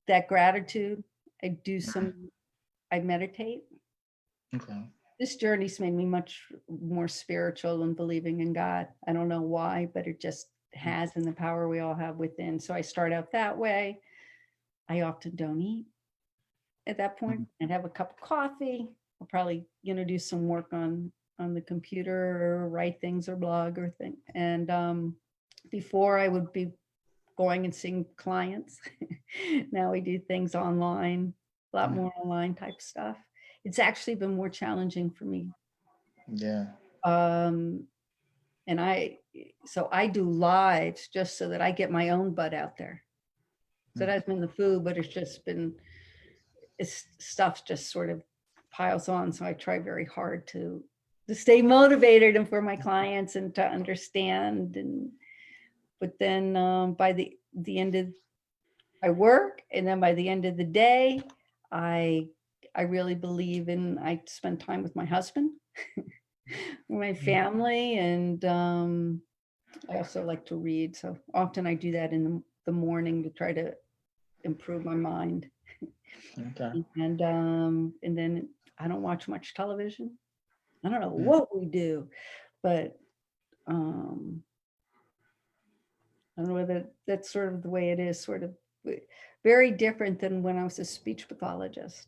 S3: That gratitude, I meditate.
S2: Okay.
S3: This journey's made me much more spiritual and believing in God. I don't know why, but it just has, in the power we all have within. So I start out that way. I often don't eat at that point. I'd have a cup of coffee. I'll probably, do some work on the computer, or write things, or blog, or thing. And before, I would be going and seeing clients. Now we do things online, a lot more online type stuff. It's actually been more challenging for me.
S2: Yeah.
S3: And I do lives just so that I get my own butt out there. So that's been the food, but stuff just sort of piles on. So I try very hard to stay motivated, and for my clients, and to understand. But then by the end of, I work, and then by the end of the day, I really believe in, I spend time with my husband, my family, and I also like to read. So often I do that in the morning to try to improve my mind.
S2: Okay.
S3: And then I don't watch much television. I don't know what we do, but I don't know whether that's sort of the way it is, sort of very different than when I was a speech pathologist.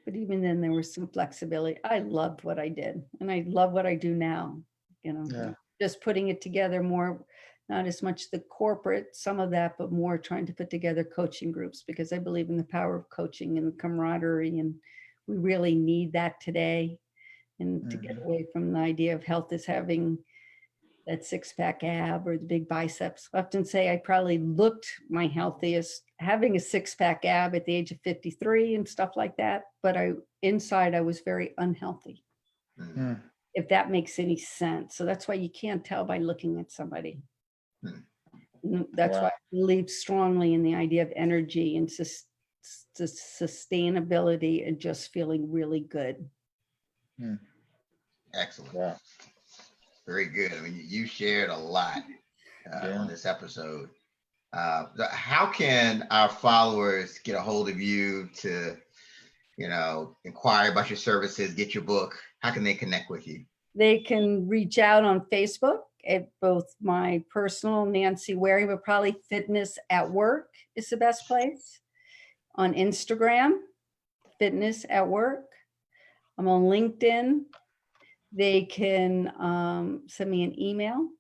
S3: But even then, there was some flexibility. I loved what I did, and I love what I do now.
S2: Yeah.
S3: Just putting it together more, not as much the corporate, some of that, but more trying to put together coaching groups, because I believe in the power of coaching and the camaraderie, and we really need that today. And to get away from the idea of health as having that six-pack ab or the big biceps. I often say I probably looked my healthiest having a six-pack ab at the age of 53 and stuff like that, but inside I was very unhealthy, if that makes any sense. So that's why you can't tell by looking at somebody. That's why I believe strongly in the idea of energy and sustainability and just feeling really good.
S1: Excellent.
S2: Yeah.
S1: Very good. I mean, you shared a lot on this episode. How can our followers get a hold of you to, inquire about your services, get your book? How can they connect with you?
S3: They can reach out on Facebook at both my personal Nancy Waring, but probably Fitness at Work is the best place. On Instagram, Fitness at Work. I'm on LinkedIn. They can send me an email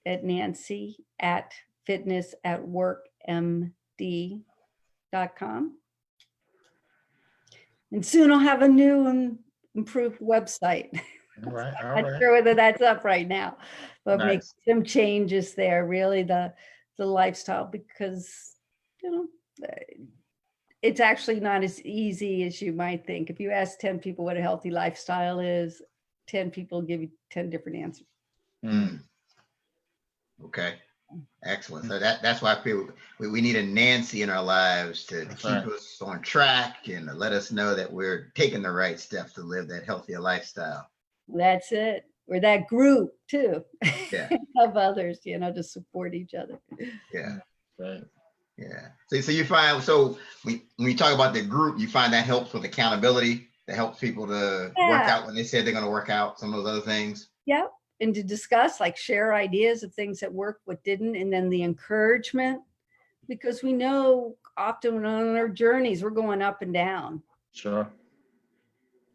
S3: at nancy@fitnessatworkmd.com. And soon I'll have a new and improved website.
S2: All right.
S3: I'm not sure whether that's up right now, but make some changes there, really the lifestyle, because, it's actually not as easy as you might think. If you ask 10 people what a healthy lifestyle is, 10 people give you 10 different answers.
S1: Okay. Excellent. So that's why I feel we need a Nancy in our lives to keep us on track and to let us know that we're taking the right steps to live that healthier lifestyle.
S3: That's it. Or that group too.
S1: Yeah.
S3: Of others, to support each other.
S1: Yeah.
S2: Right.
S1: Yeah. So you find, when you talk about the group, you find that helps with accountability, that helps people to work out when they say they're going to work out, some of those other things.
S3: Yep. and to discuss, like share ideas of things that worked, what didn't, and then the encouragement, because we know often on our journeys, we're going up and down,
S2: Sure.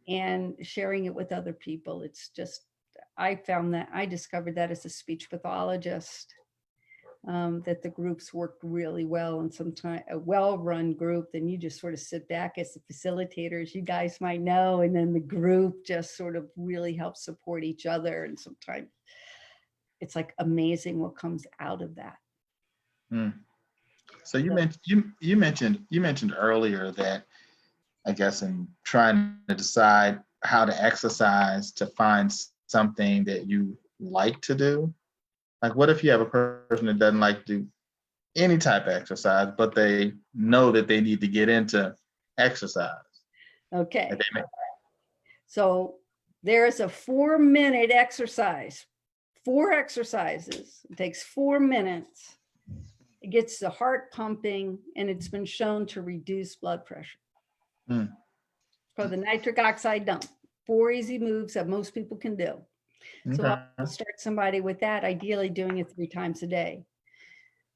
S3: and sharing it with other people. It's just, I found that, I discovered that as a speech pathologist, that the groups worked really well, and sometimes a well-run group, then you just sort of sit back as the facilitators, you guys might know, and then the group just sort of really helps support each other. And sometimes it's like amazing what comes out of that.
S2: Hmm. So you mentioned earlier that, I guess, in trying to decide how to exercise, to find something that you like to do. Like, what if you have a person that doesn't like to do any type of exercise, but they know that they need to get into exercise?
S3: Okay,
S2: And they may-
S3: so there's a 4-minute exercise, 4 exercises. It takes 4 minutes. It gets the heart pumping, and it's been shown to reduce blood pressure.
S2: Hmm.
S3: For the nitric oxide dump, 4 easy moves that most people can do. So
S2: Okay.
S3: I'll start somebody with that, ideally doing it 3 times a day.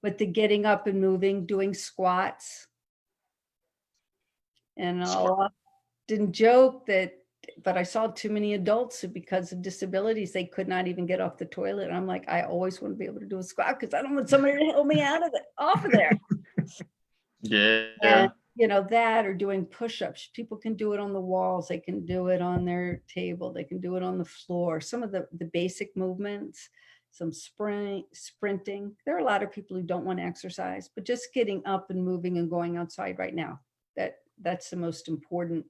S3: But the getting up and moving, doing squats. And I'll often joke that, but I saw too many adults who, because of disabilities, they could not even get off the toilet. And I'm like, I always want to be able to do a squat because I don't want somebody to help me out of it, off of there.
S2: Yeah.
S3: And, you know, that, or doing push-ups. People can do it on the walls. They can do it on their table. They can do it on the floor. Some of the basic movements, some sprinting. There are a lot of people who don't want to exercise, but just getting up and moving and going outside right now, that's the most important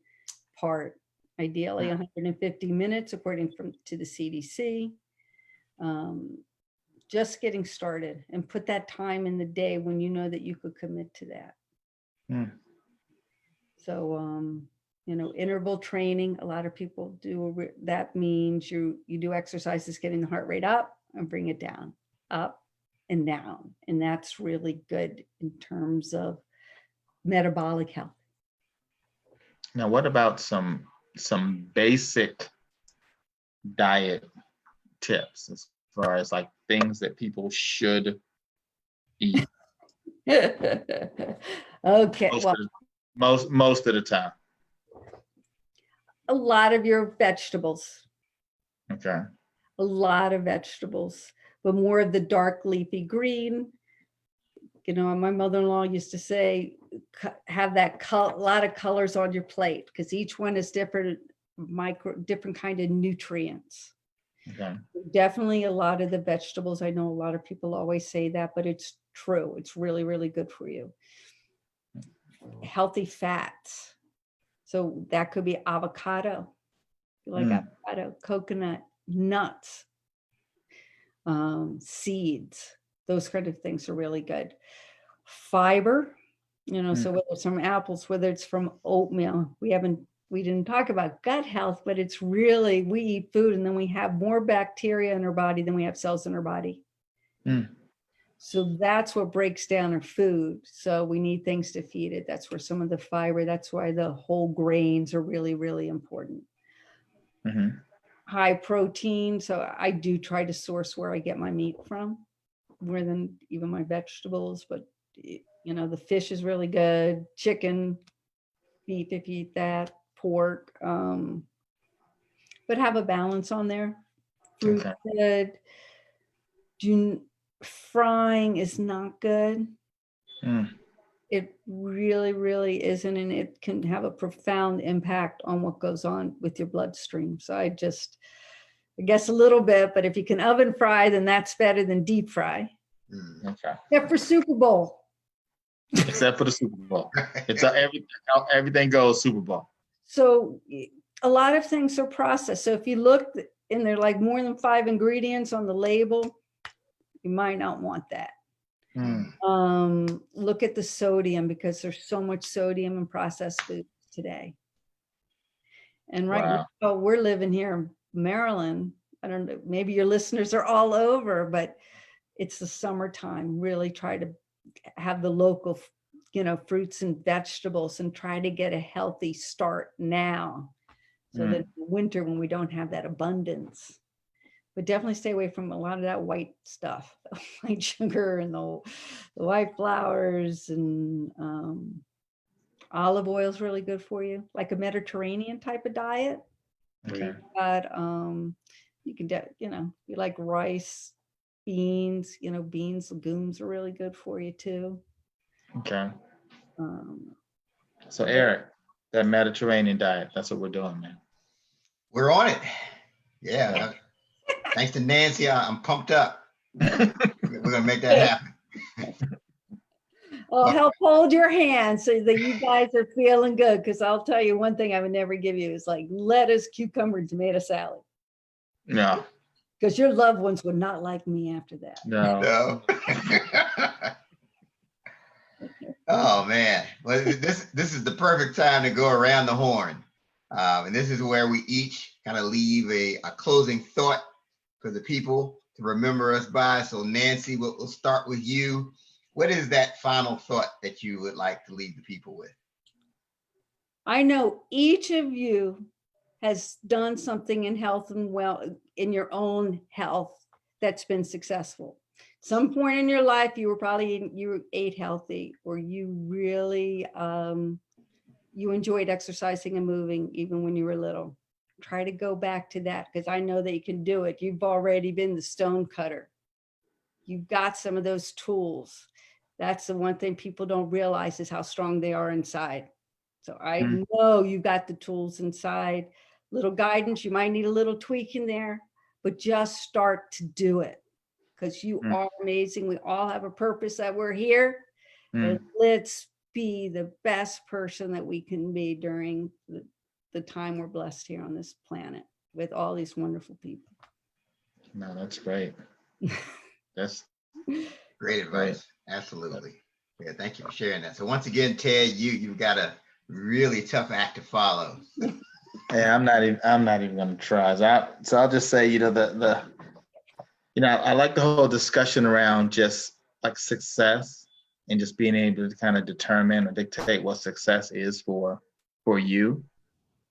S3: part. Ideally 150 minutes, according to the CDC. Just getting started, and put that time in the day when you know that you could commit to that.
S2: Hmm.
S3: So, you know, interval training, a lot of people do. That means you do exercises, getting the heart rate up and bring it down, up and down. And that's really good in terms of metabolic health.
S2: Now, what about some basic diet tips as far as like things that people should eat
S3: Okay,
S2: most
S3: well,
S2: of the, most of the time?
S3: a lot of your vegetables,
S2: Okay.
S3: a lot of vegetables, but more of the dark leafy green. You know, my mother-in-law used to say, have that lot of colors on your plate, because each one is different kind of nutrients.
S2: Okay.
S3: Definitely a lot of the vegetables. I know a lot of people always say that, but it's true. It's really, really good for you. Healthy fats. So that could be avocado. You like avocado, coconut, nuts, seeds. Those kind of things are really good. Fiber, you know, so whether it's from apples, whether it's from oatmeal, we didn't talk about gut health, but it's really, we eat food and then we have more bacteria in our body than we have cells in our body. So that's what breaks down our food. So we need things to feed it. That's where some of the fiber, that's why the whole grains are really, really important. High protein. So I do try to source where I get my meat from, more than even my vegetables, but you know, the fish is really good. Chicken, beef, if you eat that, pork, but have a balance on there. Fruit good. Frying is not good. It really, really isn't, and it can have a profound impact on what goes on with your bloodstream. So I guess a little bit, but if you can oven fry, then that's better than deep fry.
S2: Okay.
S3: Except for Super Bowl.
S2: Except for the Super Bowl. It's everything goes Super Bowl.
S3: So a lot of things are processed. So if you look and they're like more than 5 ingredients on the label, you might not want that. Look at the sodium, because there's so much sodium in processed foods today. And right now we're living here in Maryland. I don't know, maybe your listeners are all over, but it's the summertime. Really try to have the local, you know, fruits and vegetables, and try to get a healthy start now. So that in winter, when we don't have that abundance. but definitely stay away from a lot of that white stuff, the white sugar and the white flours, and olive oil is really good for you, like a Mediterranean type of diet.
S2: Okay.
S3: But you can, you like rice, beans, beans, legumes are really good for you too.
S2: Okay.
S3: Um,
S2: So Eric, that Mediterranean diet, that's what we're doing, man.
S1: We're on it. Yeah. Thanks to Nancy, I'm pumped up. We're gonna make that happen.
S3: I'll help hold your hand so that you guys are feeling good. Because I'll tell you one thing I would never give you is like lettuce, cucumber, and tomato salad.
S2: No,
S3: Because your loved ones would not like me after that.
S2: no.
S1: No. Oh man. Well, this is the perfect time to go around the horn. And this is where we each kind of leave a closing thought for the people to remember us by. So Nancy, we'll start with you. What is that final thought that you would like to leave the people with?
S3: I know each of you has done something in health and in your own health that's been successful. Some point in your life, you ate healthy, or you really you enjoyed exercising and moving even when you were little. Try to go back to that, because I know that you can do it. You've already been the stone cutter. You've got some of those tools. That's the one thing people don't realize is how strong they are inside. So I know you've got the tools inside. Little guidance, you might need a little tweak in there, but just start to do it, because you are amazing. We all have a purpose that we're here. And let's be the best person that we can be during the time we're blessed here on this planet with all these wonderful people.
S2: No, that's great. That's
S1: great advice. Absolutely. Yeah, thank you for sharing that. So once again, Ted, you've got a really tough act to follow.
S2: Yeah, I'm not even gonna try. So I'll just say, I like the whole discussion around just like success and just being able to kind of determine or dictate what success is for you,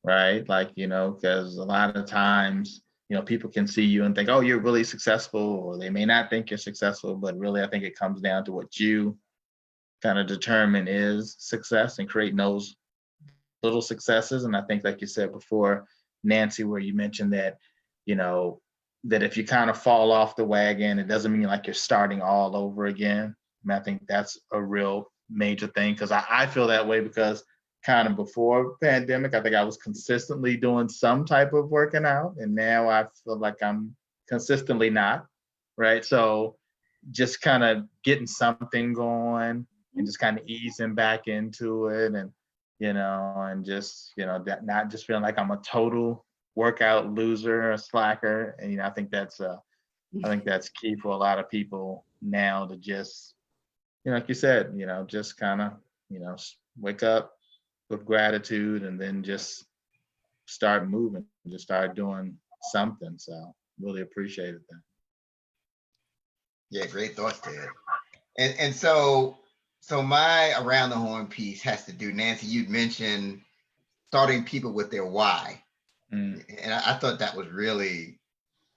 S2: right? Like, because a lot of times, people can see you and think, oh, you're really successful, or they may not think you're successful, but really I think it comes down to what you kind of determine is success and creating those little successes. And I think, like you said before, Nancy, where you mentioned that, that if you kind of fall off the wagon, it doesn't mean like you're starting all over again. I think that's a real major thing, because I feel that way, because kind of before pandemic, I think I was consistently doing some type of working out, and now I feel like I'm consistently not, right? So just kind of getting something going and just kind of easing back into it, and and just not just feeling like I'm a total workout loser or slacker. And I think that's key for a lot of people now, to just like you said, just kind of wake up with gratitude and then just start moving, just start doing something. So really appreciated that.
S1: Yeah, great thoughts, Ted. And so my around the horn piece has to do, Nancy, you'd mentioned starting people with their why. And I thought that was really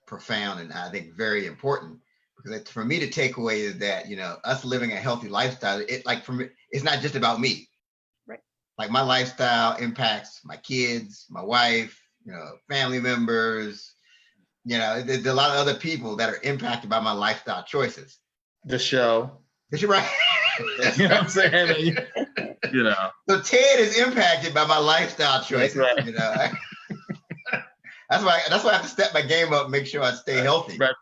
S1: profound, and I think very important, because for me to take away is that, us living a healthy lifestyle, it's not just about me.
S3: Right.
S1: Like my lifestyle impacts my kids, my wife, family members, there's a lot of other people that are impacted by my lifestyle choices.
S2: The show.
S1: You're right.
S2: You know what I'm saying?
S1: So Ted is impacted by my lifestyle choices.
S2: That's right.
S1: That's why I have to step my game up and make sure I stay healthy.
S2: Right.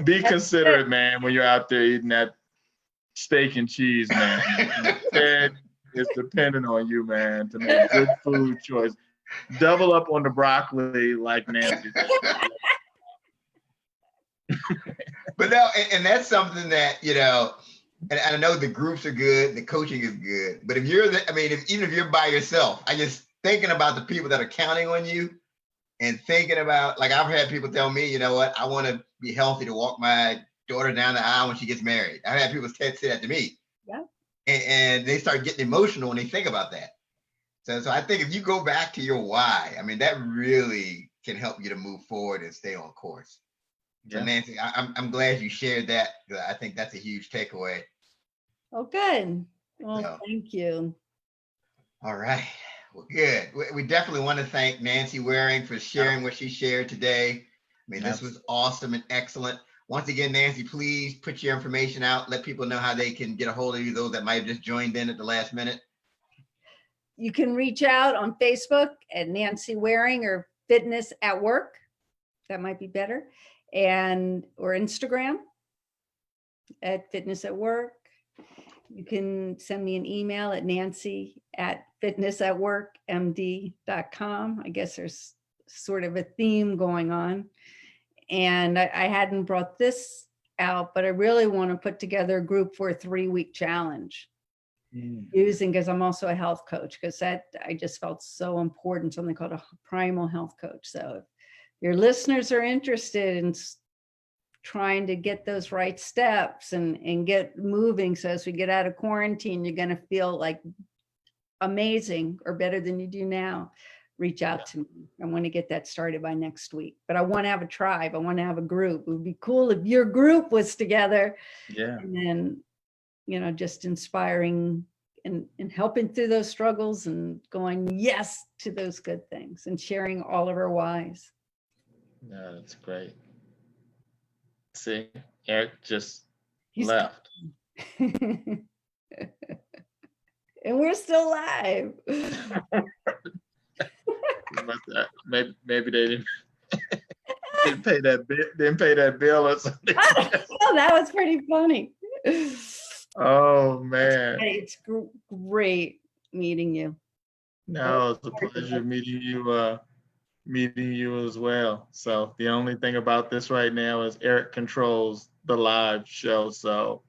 S2: Be considerate, man, when you're out there eating that steak and cheese, man. Ted is dependent on you, man, to make good food choice. Double up on the broccoli like Nancy did.
S1: But no, and that's something that, and I know the groups are good, the coaching is good, but even if you're by yourself, I just thinking about the people that are counting on you, and thinking about, like, I've had people tell me, you know what, I want to be healthy to walk my daughter down the aisle when she gets married. I've had people say that to me.
S3: Yeah.
S1: And they start getting emotional when they think about that. So I think if you go back to your why, that really can help you to move forward and stay on course. So
S2: Yeah.
S1: Nancy, I'm glad you shared that. 'Cause I think that's a huge takeaway.
S3: Oh, good. Well,
S1: So,
S3: thank you.
S1: all right. Well, good. We definitely want to thank Nancy Waring for sharing what she shared today. I mean, this was awesome and excellent. Once again, Nancy, please put your information out. Let people know how they can get a hold of you, those that might have just joined in at the last minute.
S3: You can reach out on Facebook at Nancy Waring or Fitness at Work. That might be better. And or Instagram at Fitness at Work. You can send me an email at nancy@fitnessatworkmd.com. I guess there's sort of a theme going on. And I hadn't brought this out, but I really want to put together a group for a 3-week challenge using, because I'm also a health coach, because that I just felt so important, something called a primal health coach. So if your listeners are interested in trying to get those right steps and get moving, so as we get out of quarantine, you're going to feel like amazing or better than you do now, reach out to me. I want to get that started by next week. But I want to have a tribe. I want to have a group. It would be cool if your group was together.
S2: Yeah.
S3: And then, just inspiring and helping through those struggles and going yes to those good things and sharing all of our whys.
S2: Yeah, that's great. See, Eric just
S3: He's
S2: left.
S3: and we're still live.
S2: Maybe they didn't pay that bill or something.
S3: Oh, that was pretty funny.
S2: Oh man.
S3: It's great meeting you.
S2: No, it's a pleasure meeting you as well. So the only thing about this right now is Eric controls the live show. So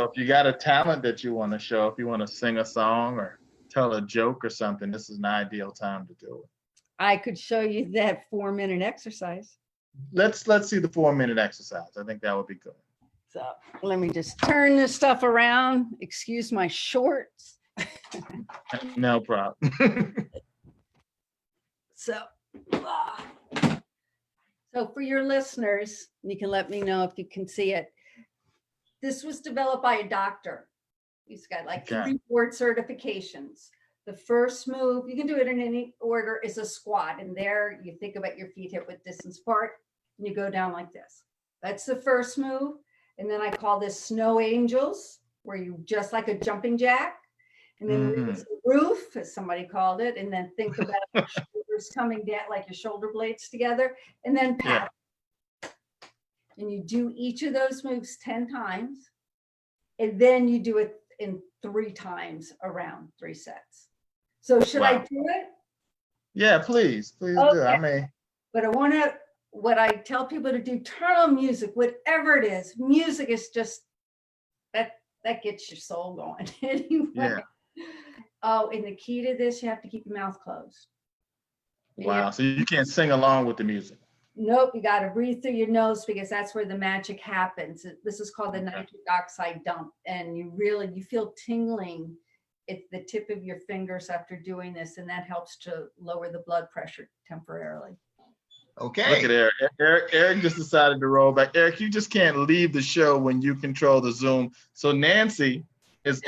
S2: if you got a talent that you want to show, if you want to sing a song or tell a joke or something, this is an ideal time to do it.
S3: I could show you that 4-minute exercise.
S2: Let's see the 4-minute exercise. I think that would be good.
S3: So let me just turn this stuff around. Excuse my shorts.
S2: No problem.
S3: So for your listeners, you can let me know if you can see it. This was developed by a doctor. He's got like 3 board certifications. The first move, you can do it in any order, is a squat. And there you think about your feet hip width distance apart and you go down like this. That's the first move. And then I call this snow angels, where you just like a jumping jack. And then raise the roof, as somebody called it. And then think about your shoulders coming down, like your shoulder blades together. And then paddle. And you do each of those moves 10 times. And then you do it in 3 times around 3 sets. So should I do it?
S2: Yeah, please do. I mean,
S3: but what I tell people to do, turn on music, whatever it is. Music is just, that gets your soul going. Anyway.
S2: Yeah.
S3: Oh, and the key to this, you have to keep your mouth closed.
S2: Wow. So you can't sing along with the music.
S3: Nope, you got to breathe through your nose, because that's where the magic happens. This is called the nitric oxide dump. And you feel tingling at the tip of your fingers after doing this. And that helps to lower the blood pressure temporarily.
S1: Okay.
S2: Look at Eric. Eric just decided to roll back. Eric, you just can't leave the show when you control the Zoom. So Nancy is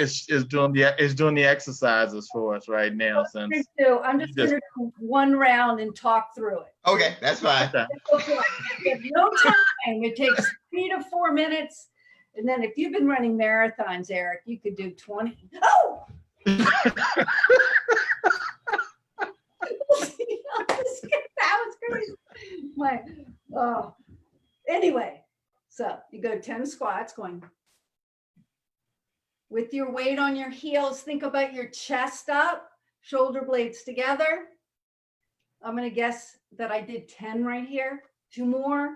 S2: doing the exercises for us right now.
S3: I'm just going to do one round and talk through it.
S1: Okay, that's fine.
S3: Okay. You have no time. It takes 3 to 4 minutes. And then if you've been running marathons, Eric, you could do 20. Oh! That was crazy. Anyway, so you go 10 squats going with your weight on your heels. Think about your chest up, shoulder blades together. I'm going to guess that I did 10 right here. 2 more.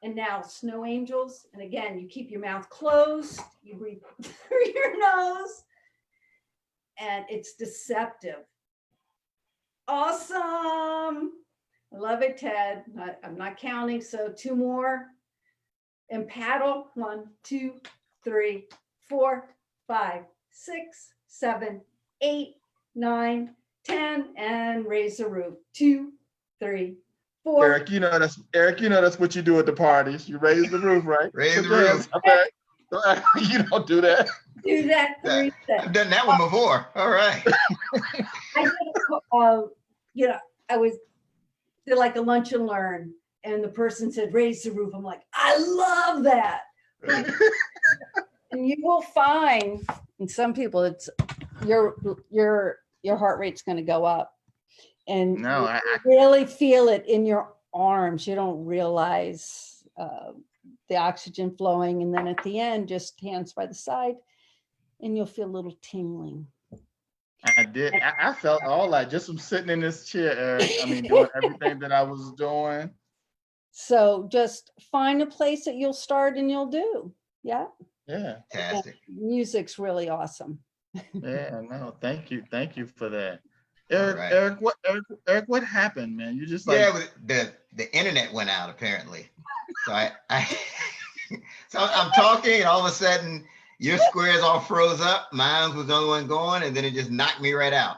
S3: And now snow angels. And again, you keep your mouth closed. You breathe through your nose. And it's deceptive. Awesome. I love it, Ted. I'm not counting. So 2 more. And paddle. 1, 2, 3, 4, 5, 6, 7, 8, 9, 10. And raise the roof. 2, 3, for
S2: Eric, that's what you do at the parties. You raise the roof, right?
S1: Raise
S2: Put
S1: the
S2: your hands
S1: roof.
S2: up there. You don't do that.
S3: do that
S1: That-
S3: 3
S1: I've
S3: steps.
S1: done that one before. All right.
S3: I did, you know, I was did like a lunch and learn, and the person said, raise the roof. I'm like, I love that. And you will find, in some people, it's your heart rate's going to go up, and
S2: No,
S3: you
S2: I
S3: really feel it in your arms. You don't realize the oxygen flowing, and then at the end, just hands by the side, and you'll feel a little tingling.
S2: did. I felt all that just from sitting in this chair, Eric. I mean, doing everything that I was doing.
S3: So just find a place that you'll start and you'll do. Yeah.
S2: Yeah.
S1: Fantastic.
S3: Music's really awesome.
S2: Yeah. No, thank you. Thank you for that.
S1: All
S2: Eric,
S1: right.
S2: Eric, what happened, man? You just like,
S1: Yeah, the internet went out apparently. So I so I'm talking, and all of a sudden your squares all froze up. Mine was the only one going, and then it just knocked me right out.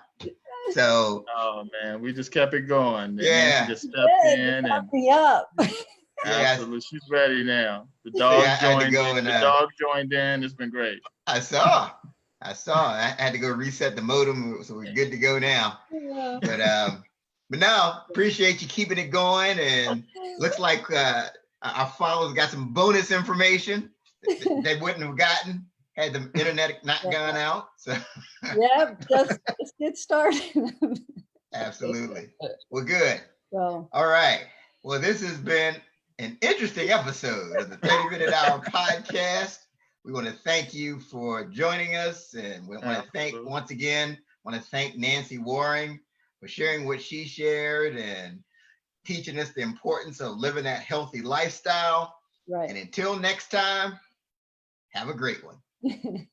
S1: So
S2: oh man, we just kept it going. And
S1: Yeah.
S2: then she just stepped
S3: Good,
S2: in
S3: you
S2: and
S3: got me up.
S2: absolutely, she's ready now. The dog
S1: Yeah, I had to
S2: joined
S1: go
S2: in.
S1: and,
S2: The dog joined in. It's been great.
S1: I saw. I had to go reset the modem, so we're good to go now.
S3: Yeah.
S1: But now appreciate you keeping it going, and looks like our followers got some bonus information that they wouldn't have gotten had the internet not gone out. So
S3: Yep, just get started.
S1: absolutely, well, good.
S3: So,
S1: All right. Well, this has been an interesting episode of the 30-Minute Hour podcast. We want to thank you for joining us, and we want to thank Nancy Waring for sharing what she shared and teaching us the importance of living that healthy lifestyle.
S3: right.
S1: And until next time, have a great one.